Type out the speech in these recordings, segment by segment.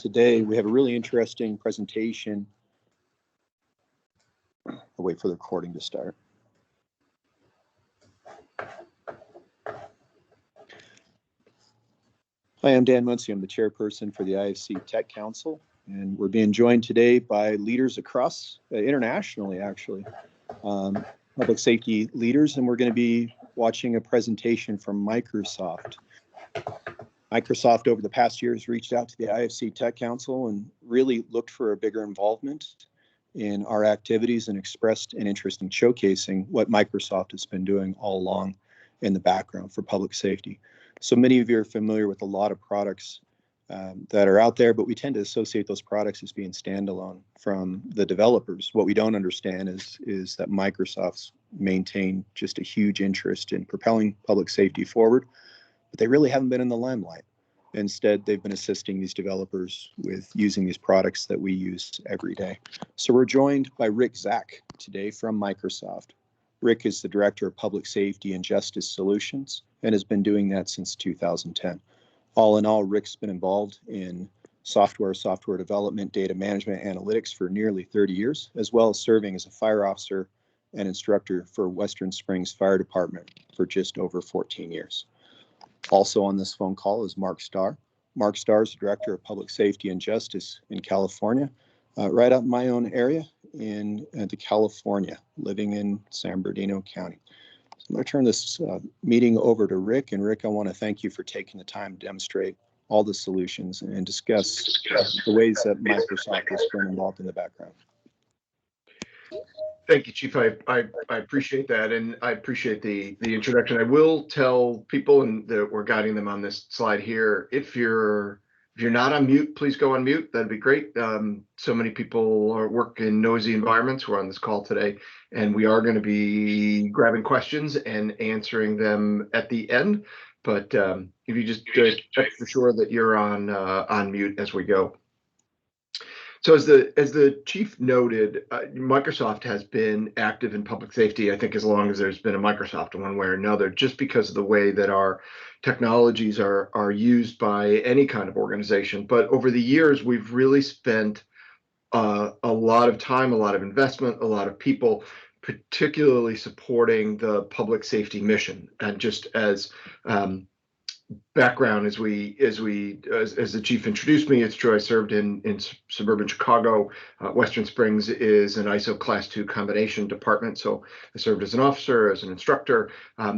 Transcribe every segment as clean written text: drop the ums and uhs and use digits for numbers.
today. We have a really interesting presentation. I'll wait for the recording to start. Hi, I'm Dan Muncie. I'm the chairperson for the IAFC Tech Council, and we're being joined today by leaders across, internationally actually, public safety leaders, and we're going to be watching a presentation from Microsoft. Microsoft over the past year has reached out to the IAFC Tech Council and really looked for a bigger involvement in our activities and expressed an interest in showcasing what Microsoft has been doing all along in the background for public safety. So many of you are familiar with a lot of products that are out there, but we tend to associate those products as being standalone from the developers. What we don't understand is that Microsoft's maintained just a huge interest in propelling public safety forward, but they really haven't been in the limelight. Instead, they've been assisting these developers with using these products that we use every day. So we're joined by Rick Zac today from Microsoft. Rick is the Director of Public Safety and Justice Solutions and has been doing that since 2010. All in all, Rick's been involved in software development, data management, analytics for nearly 30 years, as well as serving as a fire officer and instructor for Western Springs Fire Department for just over 14 years. Also on this phone call is Mark Starr. Mark Starr is the Director of Public Safety and Justice in California, right up in my own area in California, living in San Bernardino County. So I'm going to turn this meeting over to Rick. And Rick, I want to thank you for taking the time to demonstrate all the solutions and discuss the ways that Microsoft has been involved in the background. Thank you, Chief. I appreciate that, and I appreciate the introduction. I will tell people, and that we're guiding them on this slide here, if you're not on mute, please go on mute. That'd be great. So many people work in noisy environments who are on this call today, and we are going to be grabbing questions and answering them at the end. But if you just check for sure that you're on mute as we go. So as the chief noted, Microsoft has been active in public safety, I think, as long as there's been a Microsoft in one way or another, just because of the way that our technologies are used by any kind of organization. But over the years, we've really spent a lot of time, a lot of investment, a lot of people, particularly supporting the public safety mission. And just as background, as the chief introduced me, it's true I served in suburban Chicago. Western Springs is an ISO Class 2 combination department, so I served as an officer, as an instructor.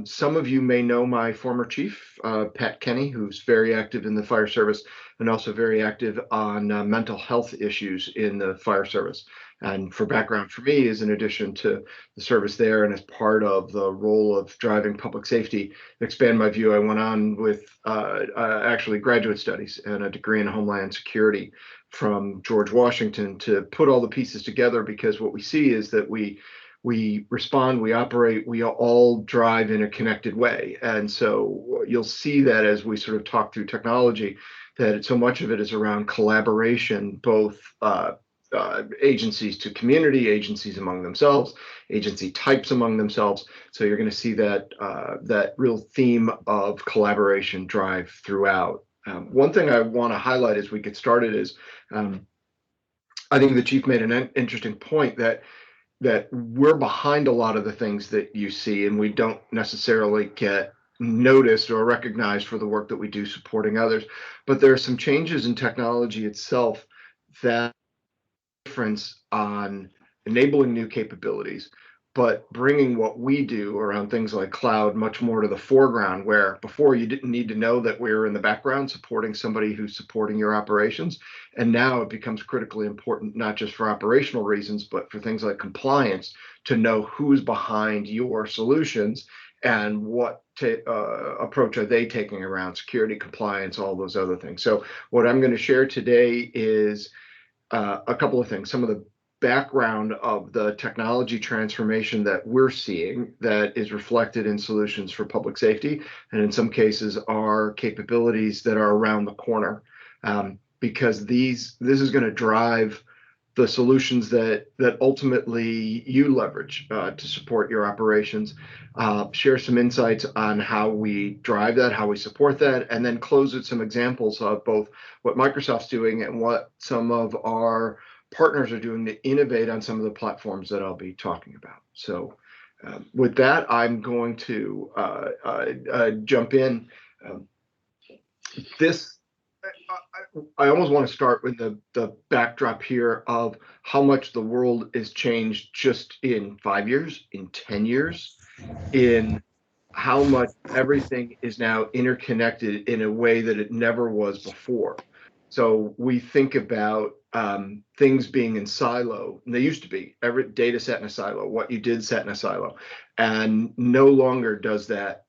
Some of you may know my former chief, Pat Kenny, who's very active in the fire service and also very active on mental health issues in the fire service. And for background for me, is in addition to the service there and as part of the role of driving public safety, expand my view, I went on with actually graduate studies and a degree in Homeland Security from George Washington to put all the pieces together, because what we see is that we respond, we operate, we all drive in a connected way. And so you'll see that as we sort of talk through technology, that so much of it is around collaboration, both agencies to community, agencies among themselves, agency types among themselves. So you're going to see that that real theme of collaboration drive throughout. One thing I want to highlight as we get started is I think the chief made an interesting point that we're behind a lot of the things that you see, and we don't necessarily get noticed or recognized for the work that we do supporting others. But there are some changes in technology itself that difference on enabling new capabilities, but bringing what we do around things like cloud much more to the foreground, where before you didn't need to know that we were in the background supporting somebody who's supporting your operations. And now it becomes critically important, not just for operational reasons, but for things like compliance, to know who's behind your solutions and what approach are they taking around security, compliance, all those other things. So what I'm going to share today is a couple of things, some of the background of the technology transformation that we're seeing that is reflected in solutions for public safety, and in some cases are capabilities that are around the corner, because this is going to drive the solutions that ultimately you leverage to support your operations, share some insights on how we drive that, how we support that, and then close with some examples of both what Microsoft's doing and what some of our partners are doing to innovate on some of the platforms that I'll be talking about. So with that, I'm going to jump in. I almost want to start with the backdrop here of how much the world has changed just in 5 years, in 10 years, in how much everything is now interconnected in a way that it never was before. So we think about things being in silo, and they used to be every data set in a silo, what you did set in a silo, and no longer does that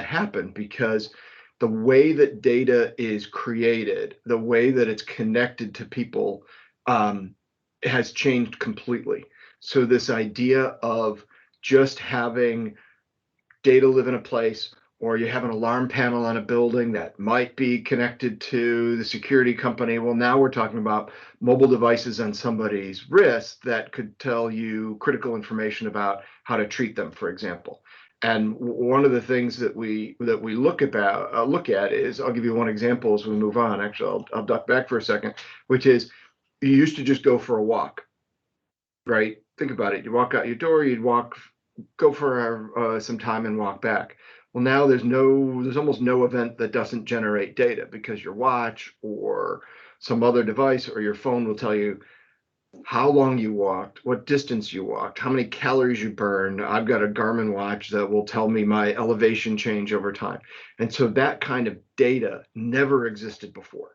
happen, because the way that data is created, the way that it's connected to people has changed completely. So this idea of just having data live in a place, or you have an alarm panel on a building that might be connected to the security company. Well, now we're talking about mobile devices on somebody's wrist that could tell you critical information about how to treat them, for example. And one of the things that we look at is, I'll give you one example as we move on. Actually, I'll duck back for a second, which is you used to just go for a walk, right? Think about it. You walk out your door, go for some time and walk back. Well, now there's almost no event that doesn't generate data, because your watch or some other device or your phone will tell you how long you walked, what distance you walked, how many calories you burned. I've got a Garmin watch that will tell me my elevation change over time. And so that kind of data never existed before,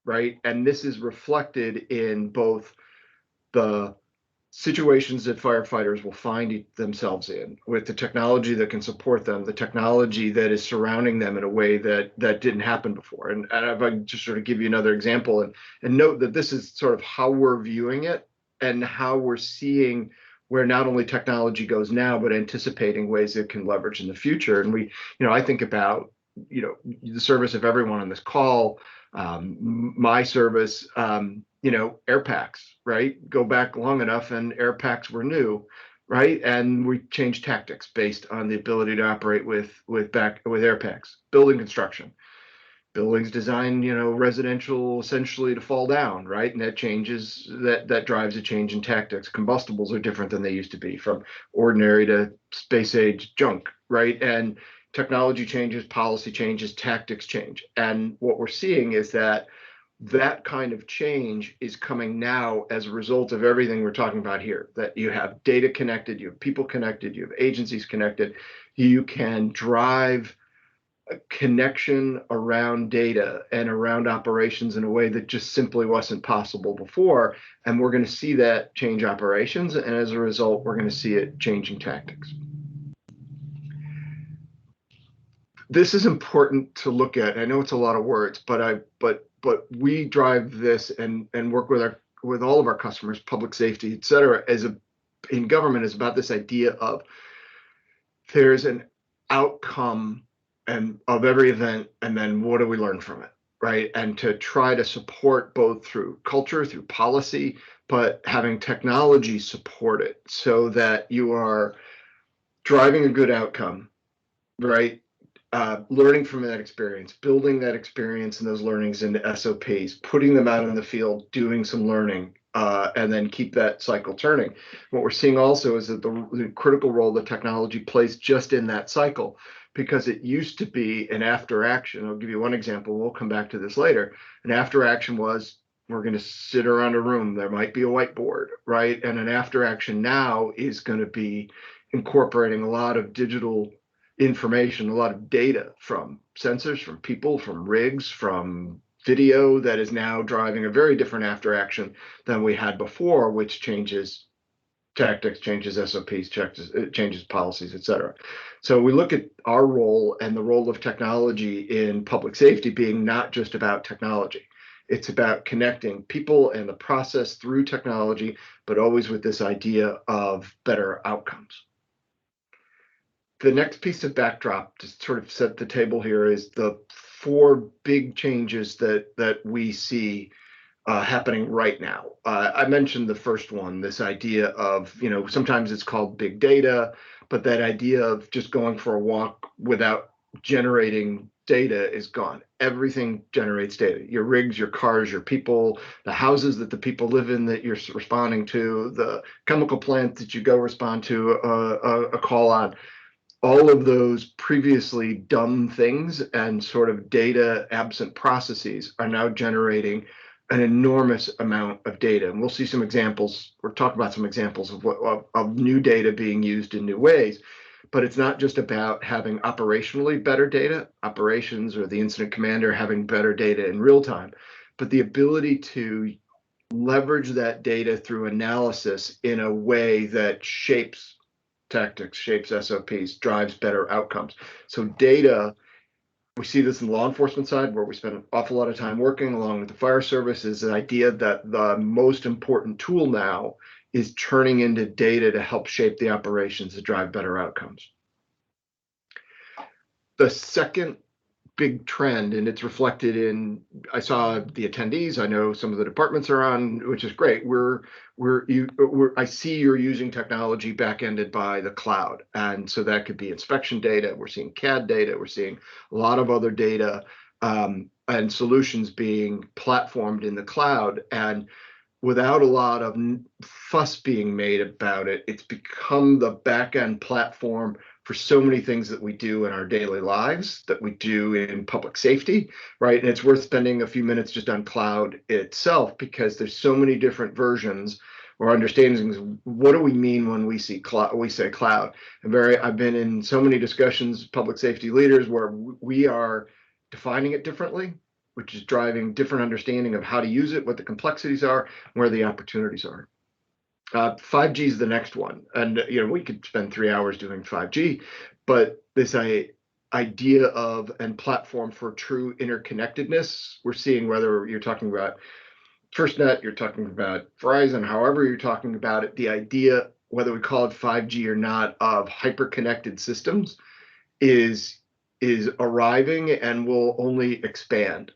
right? And this is reflected in both the situations that firefighters will find themselves in, with the technology that can support them, the technology that is surrounding them in a way that didn't happen before. And if I just sort of give you another example, and note that this is sort of how we're viewing it and how we're seeing where not only technology goes now, but anticipating ways it can leverage in the future. And I think about, the service of everyone on this call, my service, air packs, right? Go back long enough and air packs were new, right? And we changed tactics based on the ability to operate with air packs. Building construction, buildings designed, residential essentially to fall down, right? And that drives a change in tactics. Combustibles are different than they used to be, from ordinary to space age junk, right? And technology changes, policy changes, tactics change. And what we're seeing is that kind of change is coming now as a result of everything we're talking about here, that you have data connected, you have people connected, you have agencies connected. You can drive a connection around data and around operations in a way that just simply wasn't possible before. And we're going to see that change operations. And as a result, we're going to see it changing tactics. This is important to look at. I know it's a lot of words, but we drive this and work with all of our customers, public safety, et cetera, in government, is about this idea of there's an outcome and of every event, and then what do we learn from it, right? And to try to support both through culture, through policy, but having technology support it so that you are driving a good outcome, right? Learning from that experience, building that experience and those learnings into SOPs, putting them out in the field, doing some learning, and then keep that cycle turning. What we're seeing also is that the critical role that technology plays just in that cycle, because it used to be an after action. I'll give you one example. We'll come back to this later. An after action was, we're going to sit around a room. There might be a whiteboard, right? And an after action now is going to be incorporating a lot of digital information, a lot of data from sensors, from people, from rigs, from video, that is now driving a very different after action than we had before, which changes tactics, changes SOPs, changes policies, et cetera. So we look at our role and the role of technology in public safety being not just about technology. It's about connecting people and the process through technology, but always with this idea of better outcomes. The next piece of backdrop to sort of set the table here is the 4 big changes that we see happening right now. I mentioned the first one, this idea of, sometimes it's called big data, but that idea of just going for a walk without generating data is gone. Everything generates data. Your rigs, your cars, your people, the houses that the people live in that you're responding to, the chemical plant that you go respond to a call on. All of those previously dumb things and sort of data absent processes are now generating an enormous amount of data. And we'll see some examples, or talk about some examples of new data being used in new ways. But it's not just about having operationally better data, operations or the incident commander having better data in real time, but the ability to leverage that data through analysis in a way that shapes tactics, shapes SOPs, drives better outcomes. So data, we see this in the law enforcement side, where we spend an awful lot of time working along with the fire service, is the idea that the most important tool now is turning into data to help shape the operations to drive better outcomes. The second big trend, and it's reflected in, I saw the attendees, I know some of the departments are on, which is great. I see you're using technology back-ended by the cloud. And so that could be inspection data. We're seeing CAD data. We're seeing a lot of other data and solutions being platformed in the cloud. And without a lot of fuss being made about it, it's become the back-end platform for so many things that we do in our daily lives, that we do in public safety, right? And it's worth spending a few minutes just on cloud itself, because there's so many different versions or understandings. What do we mean when we see cloud? We say cloud. And I've been in so many discussions, public safety leaders, where we are defining it differently, which is driving different understanding of how to use it, what the complexities are, where the opportunities are. 5G is the next one. And, we could spend 3 hours doing 5G, but this idea of and platform for true interconnectedness, we're seeing, whether you're talking about FirstNet, you're talking about Verizon, however you're talking about it, the idea, whether we call it 5G or not, of hyper-connected systems is arriving and will only expand.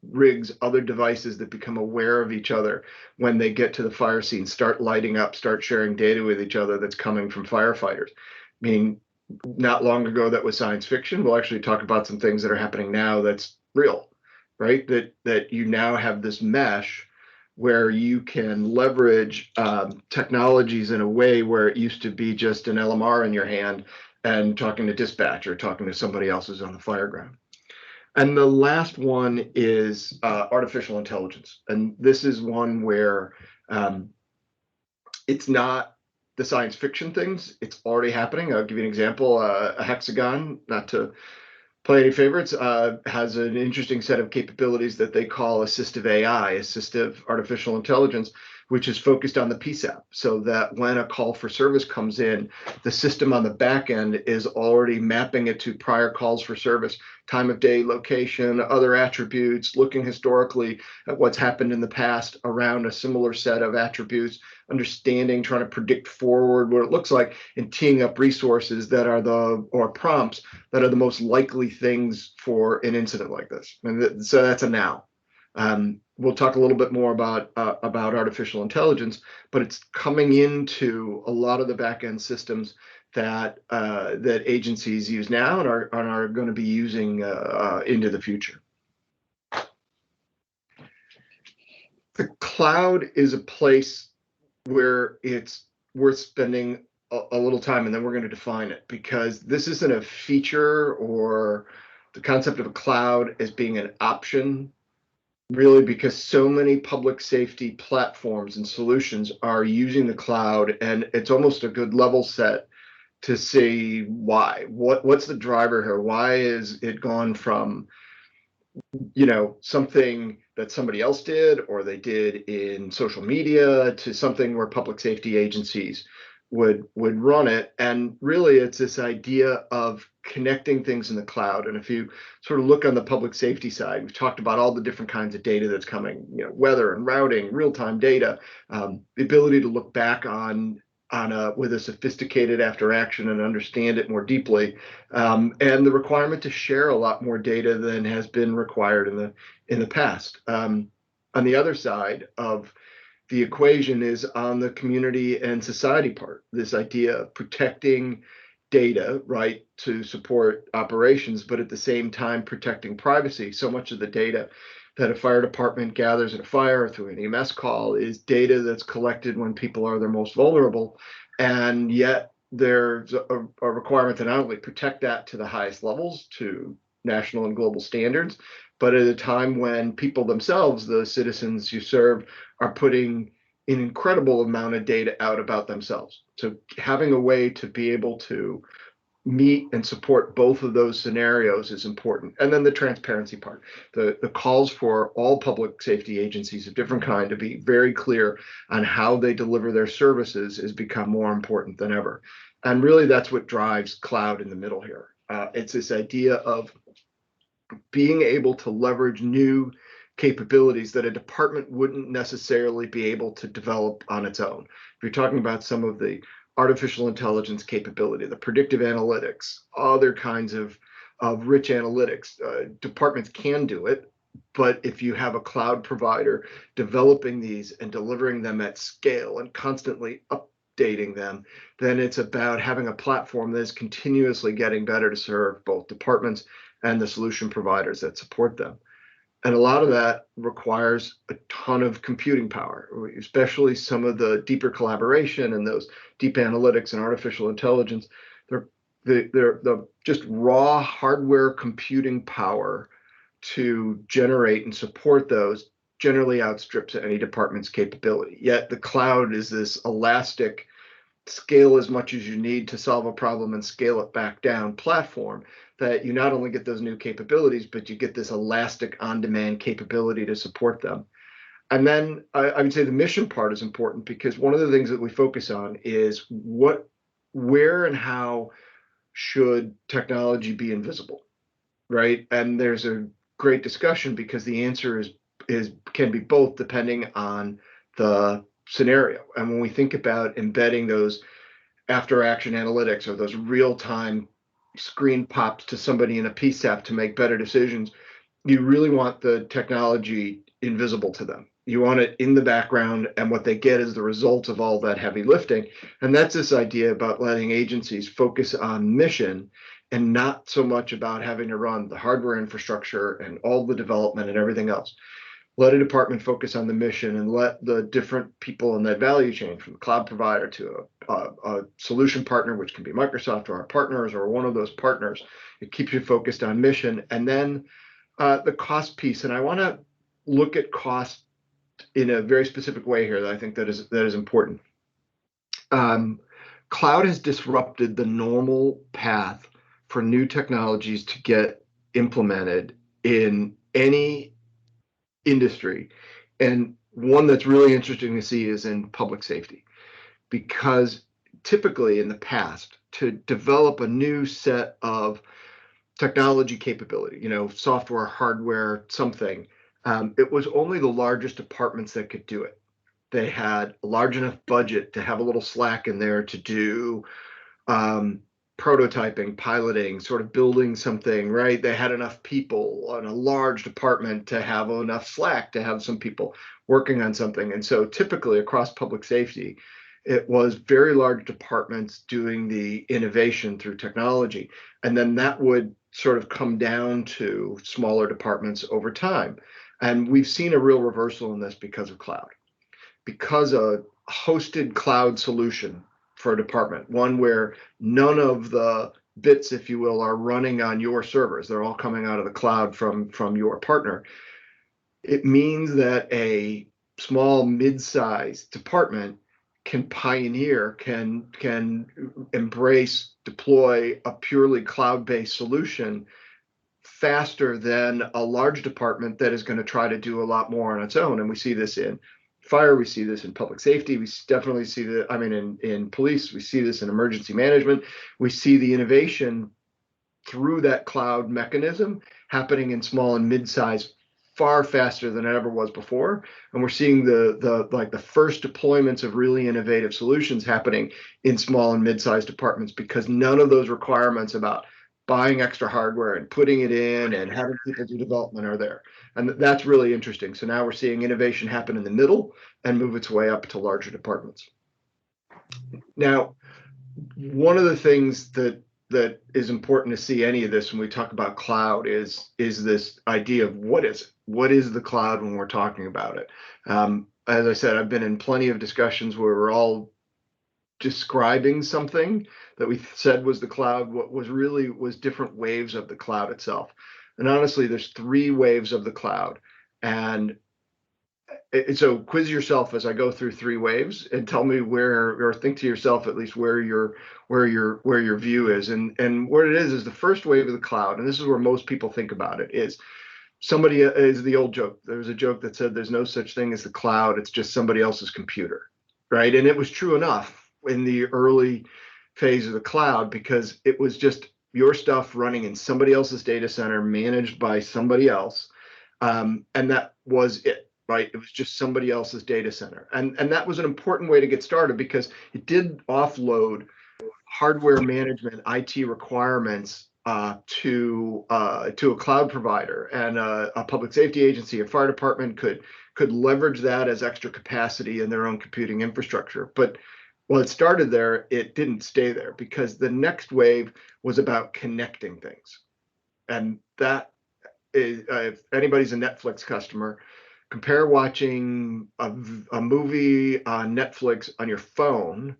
Rigs, other devices that become aware of each other when they get to the fire scene, start lighting up, start sharing data with each other that's coming from firefighters. I mean, not long ago that was science fiction. We'll actually talk about some things that are happening now that's real, right? That you now have this mesh where you can leverage technologies in a way where it used to be just an LMR in your hand and talking to dispatch or talking to somebody else who's on the fire ground. And the last one is artificial intelligence. And this is one where it's not the science fiction things, it's already happening. I'll give you an example. A hexagon, not to play any favorites, has an interesting set of capabilities that they call assistive AI, assistive artificial intelligence, which is focused on the PSAP, so that when a call for service comes in, the system on the back end is already mapping it to prior calls for service, time of day, location, other attributes, looking historically at what's happened in the past around a similar set of attributes, understanding, trying to predict forward what it looks like, and teeing up resources that are or prompts that are the most likely things for an incident like this. And so that's a now. We'll talk a little bit more about artificial intelligence, but it's coming into a lot of the back-end systems that agencies use now and are going to be using into the future. The cloud is a place where it's worth spending a little time, and then we're going to define it, because this isn't a feature or the concept of a cloud as being an option, really, because so many public safety platforms and solutions are using the cloud, and it's almost a good level set to see why. What's the driver here? Why is it gone from something that somebody else did or they did in social media to something where public safety agencies would run it? And really, it's this idea of connecting things in the cloud. And if you sort of look on the public safety side, we've talked about all the different kinds of data that's coming, weather and routing, real-time data, the ability to look back with a sophisticated after action and understand it more deeply, and the requirement to share a lot more data than has been required in the past. On the other side of the equation is on the community and society part, this idea of protecting data, right, to support operations, but at the same time protecting privacy. So much of the data that a fire department gathers at a fire through an EMS call is data that's collected when people are their most vulnerable. And yet there's a requirement to not only protect that to the highest levels, to national and global standards, but at a time when people themselves, the citizens you serve, are putting an incredible amount of data out about themselves. So having a way to be able to meet and support both of those scenarios is important. And then the transparency part, the calls for all public safety agencies of different kind to be very clear on how they deliver their services has become more important than ever. And really that's what drives cloud in the middle here. It's this idea of being able to leverage new capabilities that a department wouldn't necessarily be able to develop on its own. If you're talking about some of the artificial intelligence capability, the predictive analytics, other kinds of rich analytics, departments can do it. But if you have a cloud provider developing these and delivering them at scale and constantly updating them, then it's about having a platform that is continuously getting better to serve both departments and the solution providers that support them. And a lot of that requires a ton of computing power, especially some of the deeper collaboration and those deep analytics and artificial intelligence. They're the just raw hardware computing power to generate and support those generally outstrips any department's capability. Yet the cloud is this elastic, scale as much as you need to solve a problem and scale it back down platform that you not only get those new capabilities, but you get this elastic on-demand capability to support them. And then I would say the mission part is important because one of the things that we focus on is where and how should technology be invisible, right? And there's a great discussion because the answer can be both depending on the scenario. And when we think about embedding those after action analytics or those real-time screen pops to somebody in a PSAP to make better decisions, you really want the technology invisible to them. You want it in the background, and what they get is the result of all that heavy lifting. And that's this idea about letting agencies focus on mission and not so much about having to run the hardware infrastructure and all the development and everything else. Let a department focus on the mission and let the different people in that value chain, from the cloud provider to a solution partner, which can be Microsoft or our partners or one of those partners, it keeps you focused on mission. And then the cost piece, and I want to look at cost in a very specific way here that I think that is important. Cloud has disrupted the normal path for new technologies to get implemented in any industry. And one that's really interesting to see is in public safety, because typically in the past, to develop a new set of technology capability, software, hardware, something, it was only the largest departments that could do it. They had a large enough budget to have a little slack in there to do prototyping, piloting, sort of building something, right? They had enough people on a large department to have enough slack to have some people working on something. And so typically across public safety, it was very large departments doing the innovation through technology. And then that would sort of come down to smaller departments over time. And we've seen a real reversal in this because of cloud. Because a hosted cloud solution for a department, one where none of the bits, if you will, are running on your servers, they're all coming out of the cloud from your partner. It means that a small, mid-sized department can pioneer, can embrace, deploy a purely cloud-based solution faster than a large department that is going to try to do a lot more on its own. And we see this in fire, we see this in public safety, we definitely see that, in police, we see this in emergency management. We see the innovation through that cloud mechanism happening in small and mid-size far faster than it ever was before. And we're seeing the first deployments of really innovative solutions happening in small and mid-sized departments because none of those requirements about buying extra hardware and putting it in and having people do development are there. And that's really interesting. So now we're seeing innovation happen in the middle and move its way up to larger departments. Now, one of the things that is important to see any of this when we talk about cloud is this idea of what is the cloud when we're talking about it. As I said, I've been in plenty of discussions where we're all describing something that we said was the cloud. What was really was different waves of the cloud itself. And honestly, there's 3 waves of the cloud. And so quiz yourself as I go through 3 waves and tell me where, or think to yourself at least where your view is. And what it is the first wave of the cloud, and this is where most people think about it, is somebody is the old joke. There was a joke that said there's no such thing as the cloud, it's just somebody else's computer, right? And it was true enough in the early phase of the cloud because it was just your stuff running in somebody else's data center managed by somebody else. And that was it. Right, it was just somebody else's data center, and that was an important way to get started because it did offload hardware management, IT requirements to a cloud provider, and a public safety agency, a fire department could leverage that as extra capacity in their own computing infrastructure. But while it started there, it didn't stay there because the next wave was about connecting things, and that is, if anybody's a Netflix customer, compare watching a movie on Netflix on your phone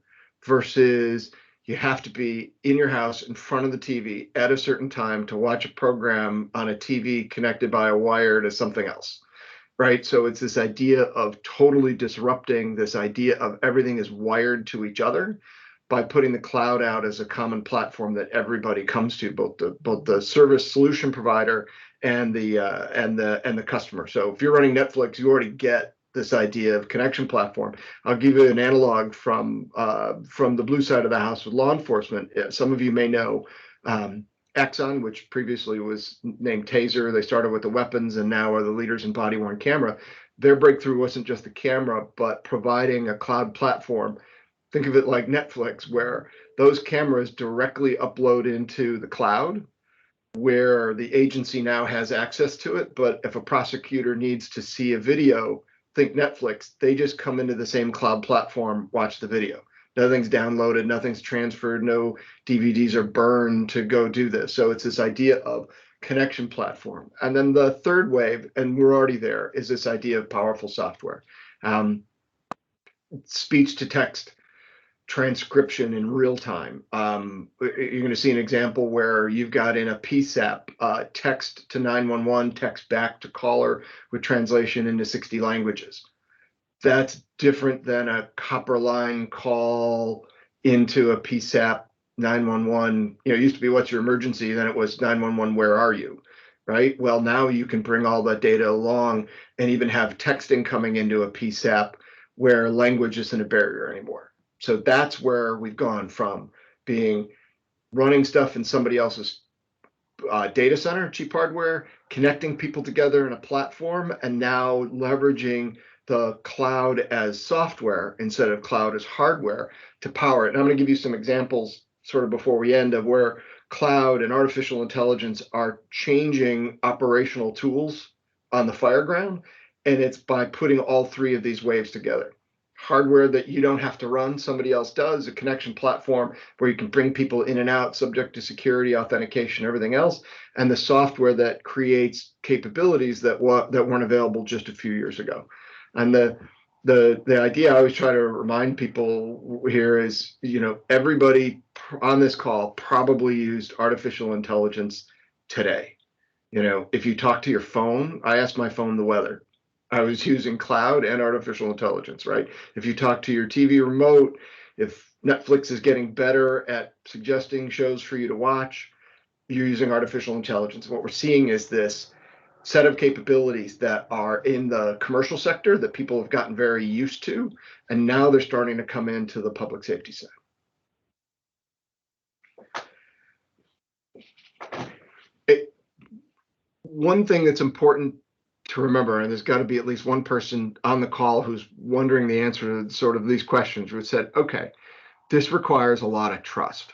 versus you have to be in your house in front of the TV at a certain time to watch a program on a TV connected by a wire to something else, right? So it's this idea of totally disrupting this idea of everything is wired to each other by putting the cloud out as a common platform that everybody comes to, both the service solution provider and the customer. So if you're running Netflix, you already get this idea of connection platform. I'll give you an analog from the blue side of the house with law enforcement. Some of you may know Axon, which previously was named Taser. They started with the weapons and now are the leaders in body-worn camera. Their breakthrough wasn't just the camera, but providing a cloud platform. Think of it like Netflix, where those cameras directly upload into the cloud, where the agency now has access to it. But if a prosecutor needs to see a video, think Netflix, they just come into the same cloud platform, watch the video. Nothing's downloaded, nothing's transferred, no DVDs are burned to go do this. So it's this idea of connection platform. And then the third wave, and we're already there, is this idea of powerful software. Speech to text transcription in real time. You're going to see an example where you've got in a PSAP text to 911, text back to caller with translation into 60 languages. That's different than a copper line call into a PSAP 911. It used to be what's your emergency, then it was 911, where are you? Right? Well, now you can bring all that data along and even have texting coming into a PSAP where language isn't a barrier anymore. So that's where we've gone from being running stuff in somebody else's data center, cheap hardware, connecting people together in a platform, and now leveraging the cloud as software instead of cloud as hardware to power it. And I'm going to give you some examples sort of before we end of where cloud and artificial intelligence are changing operational tools on the fireground. And it's by putting all 3 of these waves together. Hardware that you don't have to run, somebody else does, a connection platform where you can bring people in and out subject to security, authentication, everything else, and the software that creates capabilities that weren't available just a few years ago. And the idea I always try to remind people here is, everybody on this call probably used artificial intelligence today. If you talk to your phone, I asked my phone the weather. I was using cloud and artificial intelligence, right? If you talk to your TV remote, if Netflix is getting better at suggesting shows for you to watch, you're using artificial intelligence. What we're seeing is this set of capabilities that are in the commercial sector that people have gotten very used to, and now they're starting to come into the public safety side. One thing that's important to remember, and there's got to be at least one person on the call who's wondering the answer to sort of these questions, which said, okay, this requires a lot of trust,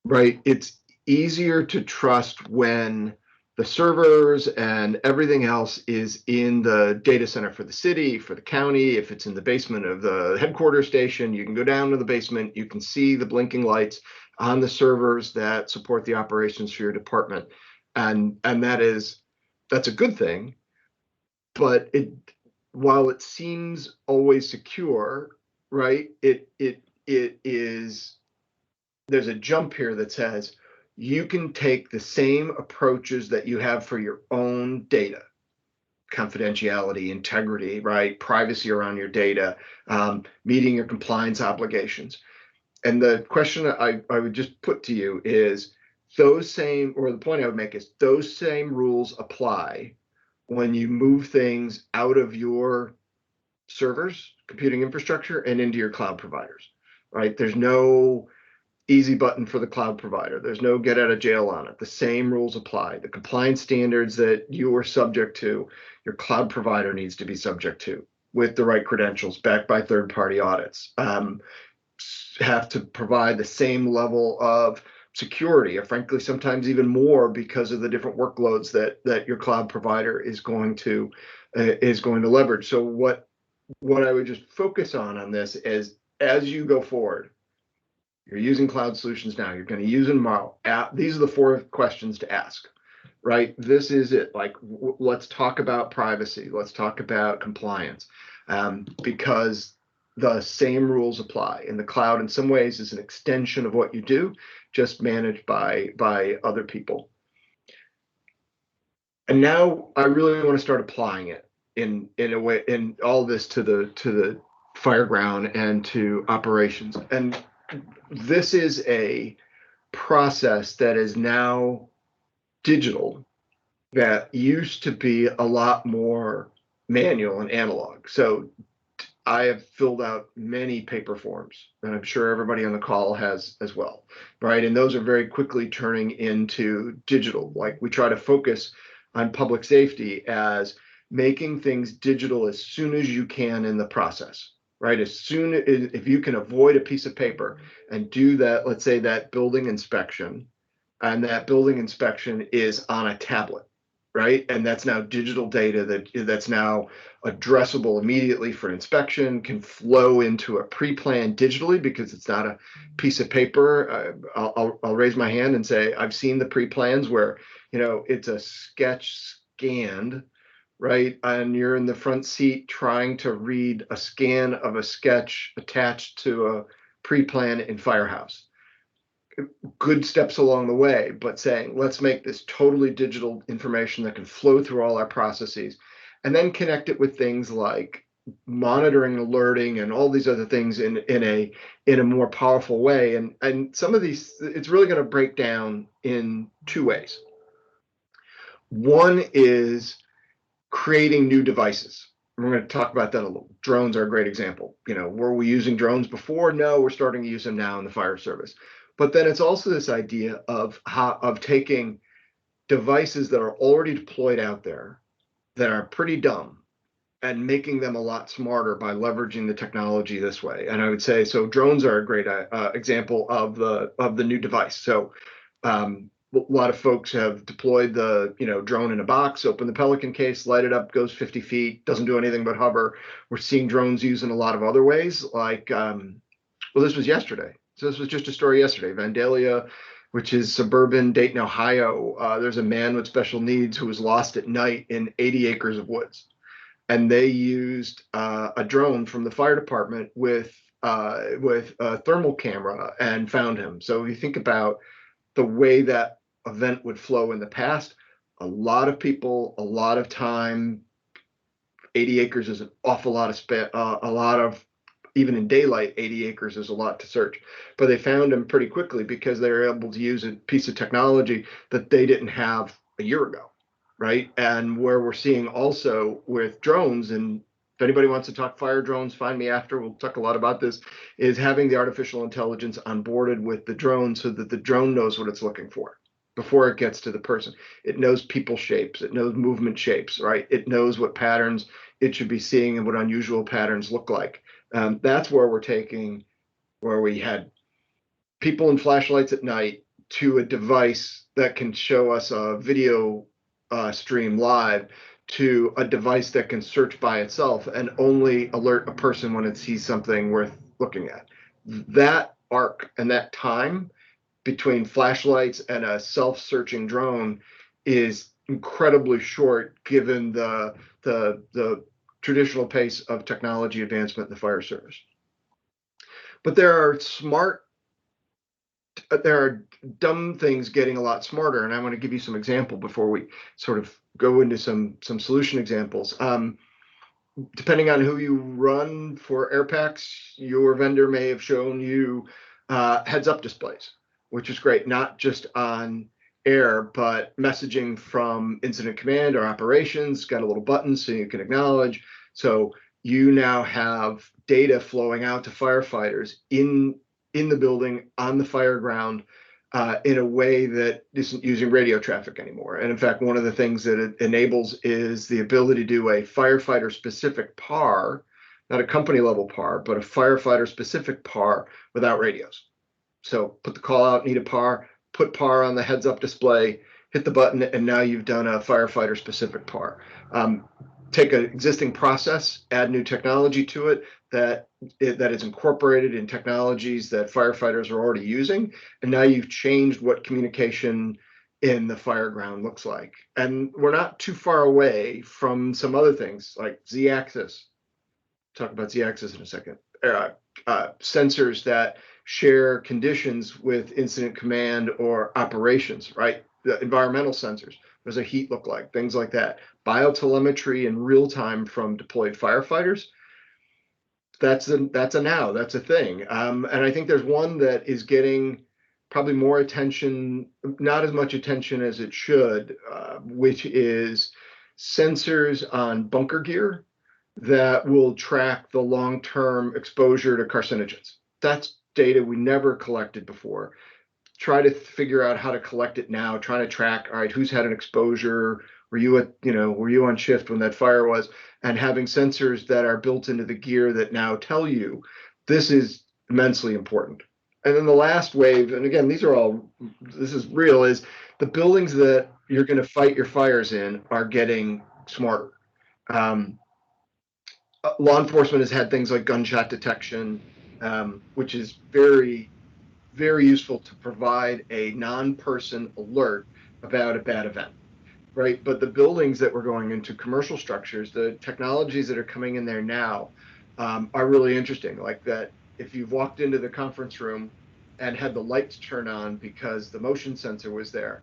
right? It's easier to trust when the servers and everything else is in the data center for the city, for the county. If it's in the basement of the headquarters station, you can go down to the basement, you can see the blinking lights on the servers that support the operations for your department. And that's a good thing, but while it seems always secure, right? It is, there's a jump here that says you can take the same approaches that you have for your own data, confidentiality, integrity, right? Privacy around your data, meeting your compliance obligations. And the question I would just put to you is the point I would make is those same rules apply when you move things out of your servers, computing infrastructure, and into your cloud providers, right? There's no easy button for the cloud provider. There's no get out of jail on it. The same rules apply. The compliance standards that you are subject to, your cloud provider needs to be subject to with the right credentials backed by third-party audits. Have to provide the same level of security, or frankly, sometimes even more, because of the different workloads that your cloud provider is going to leverage. So what I would just focus on this is, as you go forward, you're using cloud solutions now, you're going to use them tomorrow. These are the 4 questions to ask, right? This is it. Like, let's talk about privacy. Let's talk about compliance, because the same rules apply. And the cloud, in some ways, is an extension of what you do, just managed by other people. And now I really want to start applying it in a way, in all this to the fireground and to operations. And this is a process that is now digital, that used to be a lot more manual and analog. So I have filled out many paper forms, and I'm sure everybody on the call has as well, right? And those are very quickly turning into digital. Like, we try to focus on public safety as making things digital as soon as you can in the process, right? If you can avoid a piece of paper and do that, let's say that building inspection, and that building inspection is on a tablet, right? And that's now digital data that's now addressable immediately for inspection, can flow into a pre-plan digitally because it's not a piece of paper. I'll raise my hand and say, I've seen the pre-plans where, it's a sketch scanned, right? And you're in the front seat trying to read a scan of a sketch attached to a pre-plan in Firehouse. Good steps along the way, but saying, let's make this totally digital information that can flow through all our processes, and then connect it with things like monitoring, alerting, and all these other things in a more powerful way. And some of these, it's really going to break down in 2 ways. One is creating new devices. We're going to talk about that a little. Drones are a great example. Were we using drones before? No, we're starting to use them now in the fire service. But then it's also this idea of taking devices that are already deployed out there that are pretty dumb and making them a lot smarter by leveraging the technology this way. And I would say, so drones are a great example of the new device. So a lot of folks have deployed the drone in a box, open the Pelican case, light it up, goes 50 feet, doesn't do anything but hover. We're seeing drones used in a lot of other ways, like this was yesterday. So this was just a story yesterday. Vandalia, which is suburban Dayton, Ohio. There's a man with special needs who was lost at night in 80 acres of woods. And they used a drone from the fire department with a thermal camera and found him. So you think about the way that event would flow in the past, a lot of people, a lot of time. 80 acres is an awful lot of even in daylight, 80 acres is a lot to search. But they found him pretty quickly because they were able to use a piece of technology that they didn't have a year ago, right? And where we're seeing also with drones, and if anybody wants to talk fire drones, find me after, we'll talk a lot about this, is having the artificial intelligence onboarded with the drone so that the drone knows what it's looking for before it gets to the person. It knows people shapes, it knows movement shapes, right? It knows what patterns it should be seeing and what unusual patterns look like. That's where we're taking, where we had people in flashlights at night to a device that can show us a video stream live, to a device that can search by itself and only alert a person when it sees something worth looking at. That arc and that time between flashlights and a self-searching drone is incredibly short, given the traditional pace of technology advancement in the fire service. But there are dumb things getting a lot smarter, and I want to give you some example before we sort of go into some solution examples. Depending on who you run for air packs, your vendor may have shown you heads-up displays, which is great, not just on air, but messaging from incident command or operations. Got a little button so you can acknowledge. So you now have data flowing out to firefighters in the building, on the fire ground, in a way that isn't using radio traffic anymore. And in fact, one of the things that it enables is the ability to do a firefighter specific PAR, not a company level PAR, but a firefighter specific PAR without radios. So put the call out, need a PAR, put PAR on the heads up display, hit the button, and now you've done a firefighter specific PAR. Take an existing process, add new technology to it that is incorporated in technologies that firefighters are already using, and now you've changed what communication in the fire ground looks like. And we're not too far away from some other things like Z-axis. Talk about Z-axis in a second. Sensors that share conditions with incident command or operations, right? The environmental sensors. What does a heat look like? Things like that. Biotelemetry in real time from deployed firefighters. That's a thing. And I think there's one that is getting probably more attention, not as much attention as it should, which is sensors on bunker gear that will track the long-term exposure to carcinogens. That's data we never collected before. Try to figure out how to collect it now, trying to track, all right, who's had an exposure? Were you on shift when that fire was? And having sensors that are built into the gear that now tell you this is immensely important. And then the last wave, and again, this is real, is the buildings that you're going to fight your fires in are getting smarter. Law enforcement has had things like gunshot detection, which is very, very useful to provide a non-person alert about a bad event, right? But the buildings that we're going into, commercial structures, the technologies that are coming in there now are really interesting. Like that, if you've walked into the conference room and had the lights turn on because the motion sensor was there,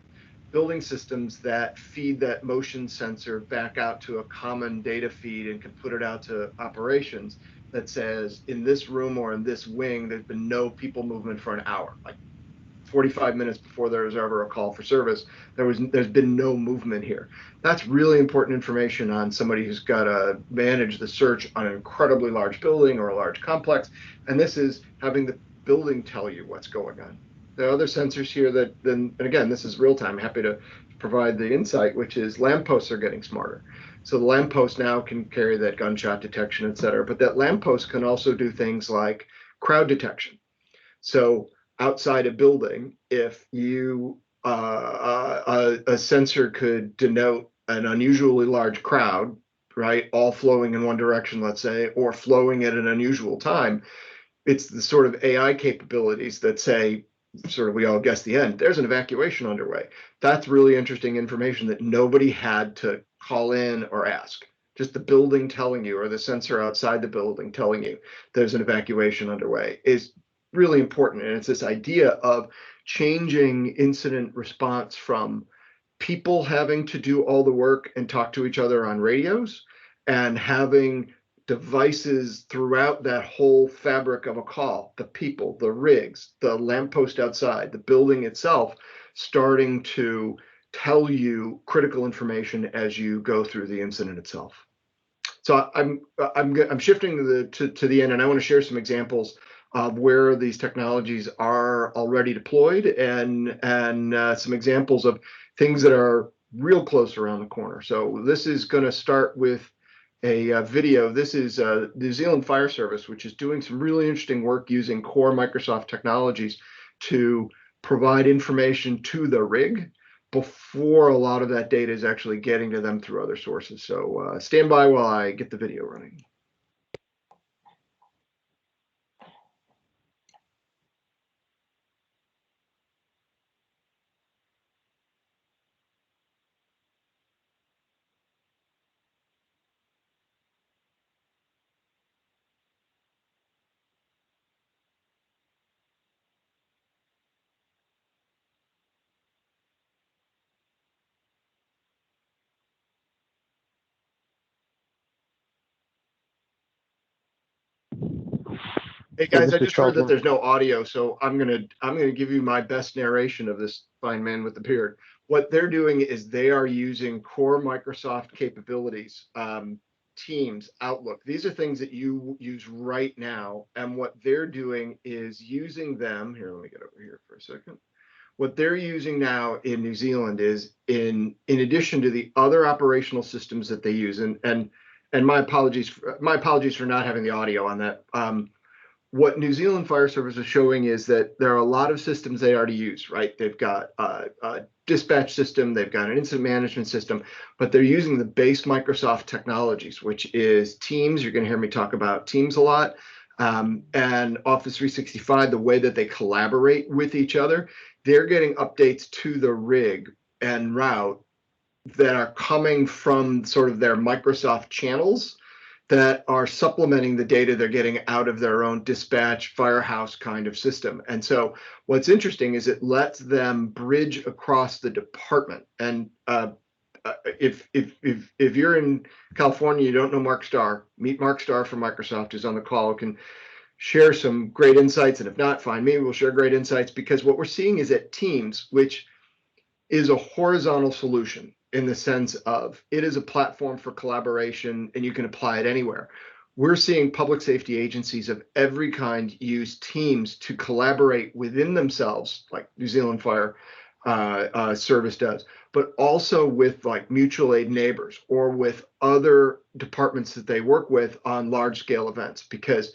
building systems that feed that motion sensor back out to a common data feed and can put it out to operations that says, in this room or in this wing, there's been no people movement for an hour, like 45 minutes before there was ever a call for service. There's been no movement here. That's really important information on somebody who's got to manage the search on an incredibly large building or a large complex. And this is having the building tell you what's going on. There are other sensors here that then, and again, this is real time, happy to provide the insight, which is lampposts are getting smarter. So the lamppost now can carry that gunshot detection, et cetera, but that lamppost can also do things like crowd detection. So outside a building, if you, a sensor could denote an unusually large crowd, right, all flowing in one direction, let's say, or flowing at an unusual time, it's the sort of AI capabilities that say, sort of, we all guess the end, there's an evacuation underway. That's really interesting information that nobody had to call in or ask. Just the building telling you, or the sensor outside the building telling you there's an evacuation underway, is really important. And it's this idea of changing incident response from people having to do all the work and talk to each other on radios, and having devices throughout that whole fabric of a call, the people, the rigs, the lamppost outside, the building itself, starting to tell you critical information as you go through the incident itself. So I'm shifting to the end, and I want to share some examples of where these technologies are already deployed, and some examples of things that are real close around the corner. So this is going to start with a video. This is New Zealand Fire Service, which is doing some really interesting work using core Microsoft technologies to provide information to the rig before a lot of that data is actually getting to them through other sources. So stand by while I get the video running. Hey guys, I just heard that there's no audio, so I'm gonna give you my best narration of this fine man with the beard. What they're doing is they are using core Microsoft capabilities, Teams, Outlook. These are things that you use right now, and what they're doing is using them. Here, let me get over here for a second. What they're using now in New Zealand is in addition to the other operational systems that they use, and my apologies for not having the audio on that. What New Zealand Fire Service is showing is that there are a lot of systems they already use, right? They've got a dispatch system, they've got an incident management system, but they're using the base Microsoft technologies, which is Teams. You're going to hear me talk about Teams a lot, and Office 365, the way that they collaborate with each other. They're getting updates to the rig en route that are coming from sort of their Microsoft channels that are supplementing the data they're getting out of their own dispatch firehouse kind of system. And so what's interesting is it lets them bridge across the department. And if you're in California, you don't know Mark Starr, meet Mark Starr from Microsoft, who's on the call, who can share some great insights. And if not, find me, we'll share great insights, because what we're seeing is that Teams, which is a horizontal solution, in the sense of it is a platform for collaboration and you can apply it anywhere. We're seeing public safety agencies of every kind use Teams to collaborate within themselves, like New Zealand Fire Service does, but also with like mutual aid neighbors or with other departments that they work with on large scale events. Because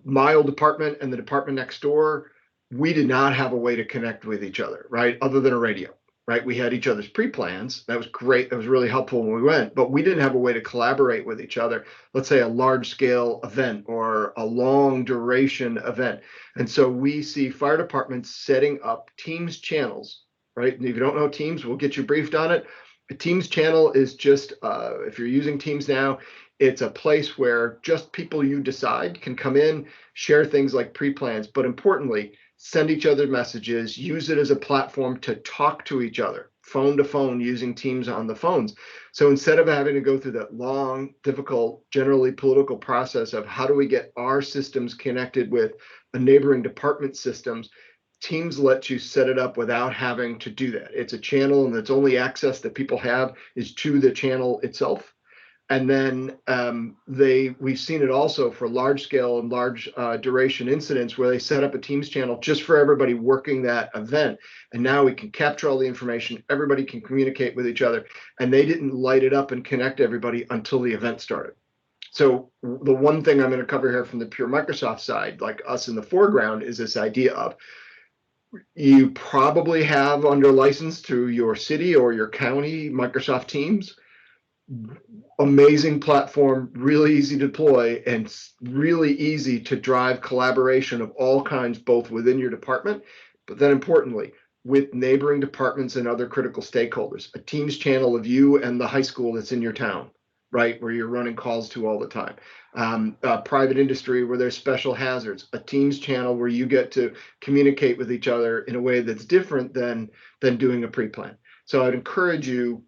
my old department and the department next door, we did not have a way to connect with each other, right? Other than a radio. Right, we had each other's pre-plans. That was great. That was really helpful when we went, but we didn't have a way to collaborate with each other. Let's say a large-scale event or a long-duration event. And so we see fire departments setting up Teams channels, right? And if you don't know Teams, we'll get you briefed on it. A Teams channel is just, if you're using Teams now, it's a place where just people you decide can come in, share things like pre-plans, but importantly, send each other messages, use it as a platform to talk to each other, phone to phone, using Teams on the phones. So instead of having to go through that long, difficult, generally political process of how do we get our systems connected with a neighboring department systems, Teams lets you set it up without having to do that. It's a channel, and its only access that people have is to the channel itself. And then we've seen it also for large scale and large duration incidents where they set up a Teams channel just for everybody working that event. And now we can capture all the information. Everybody can communicate with each other. And they didn't light it up and connect everybody until the event started. So the one thing I'm going to cover here from the pure Microsoft side, like us in the foreground, is this idea of you probably have under license through your city or your county Microsoft Teams. Amazing platform, really easy to deploy, and really easy to drive collaboration of all kinds, both within your department, but then importantly, with neighboring departments and other critical stakeholders. A Teams channel of you and the high school that's in your town, right, where you're running calls to all the time. Private industry where there's special hazards. A Teams channel where you get to communicate with each other in a way that's different than doing a pre-plan. So I'd encourage you,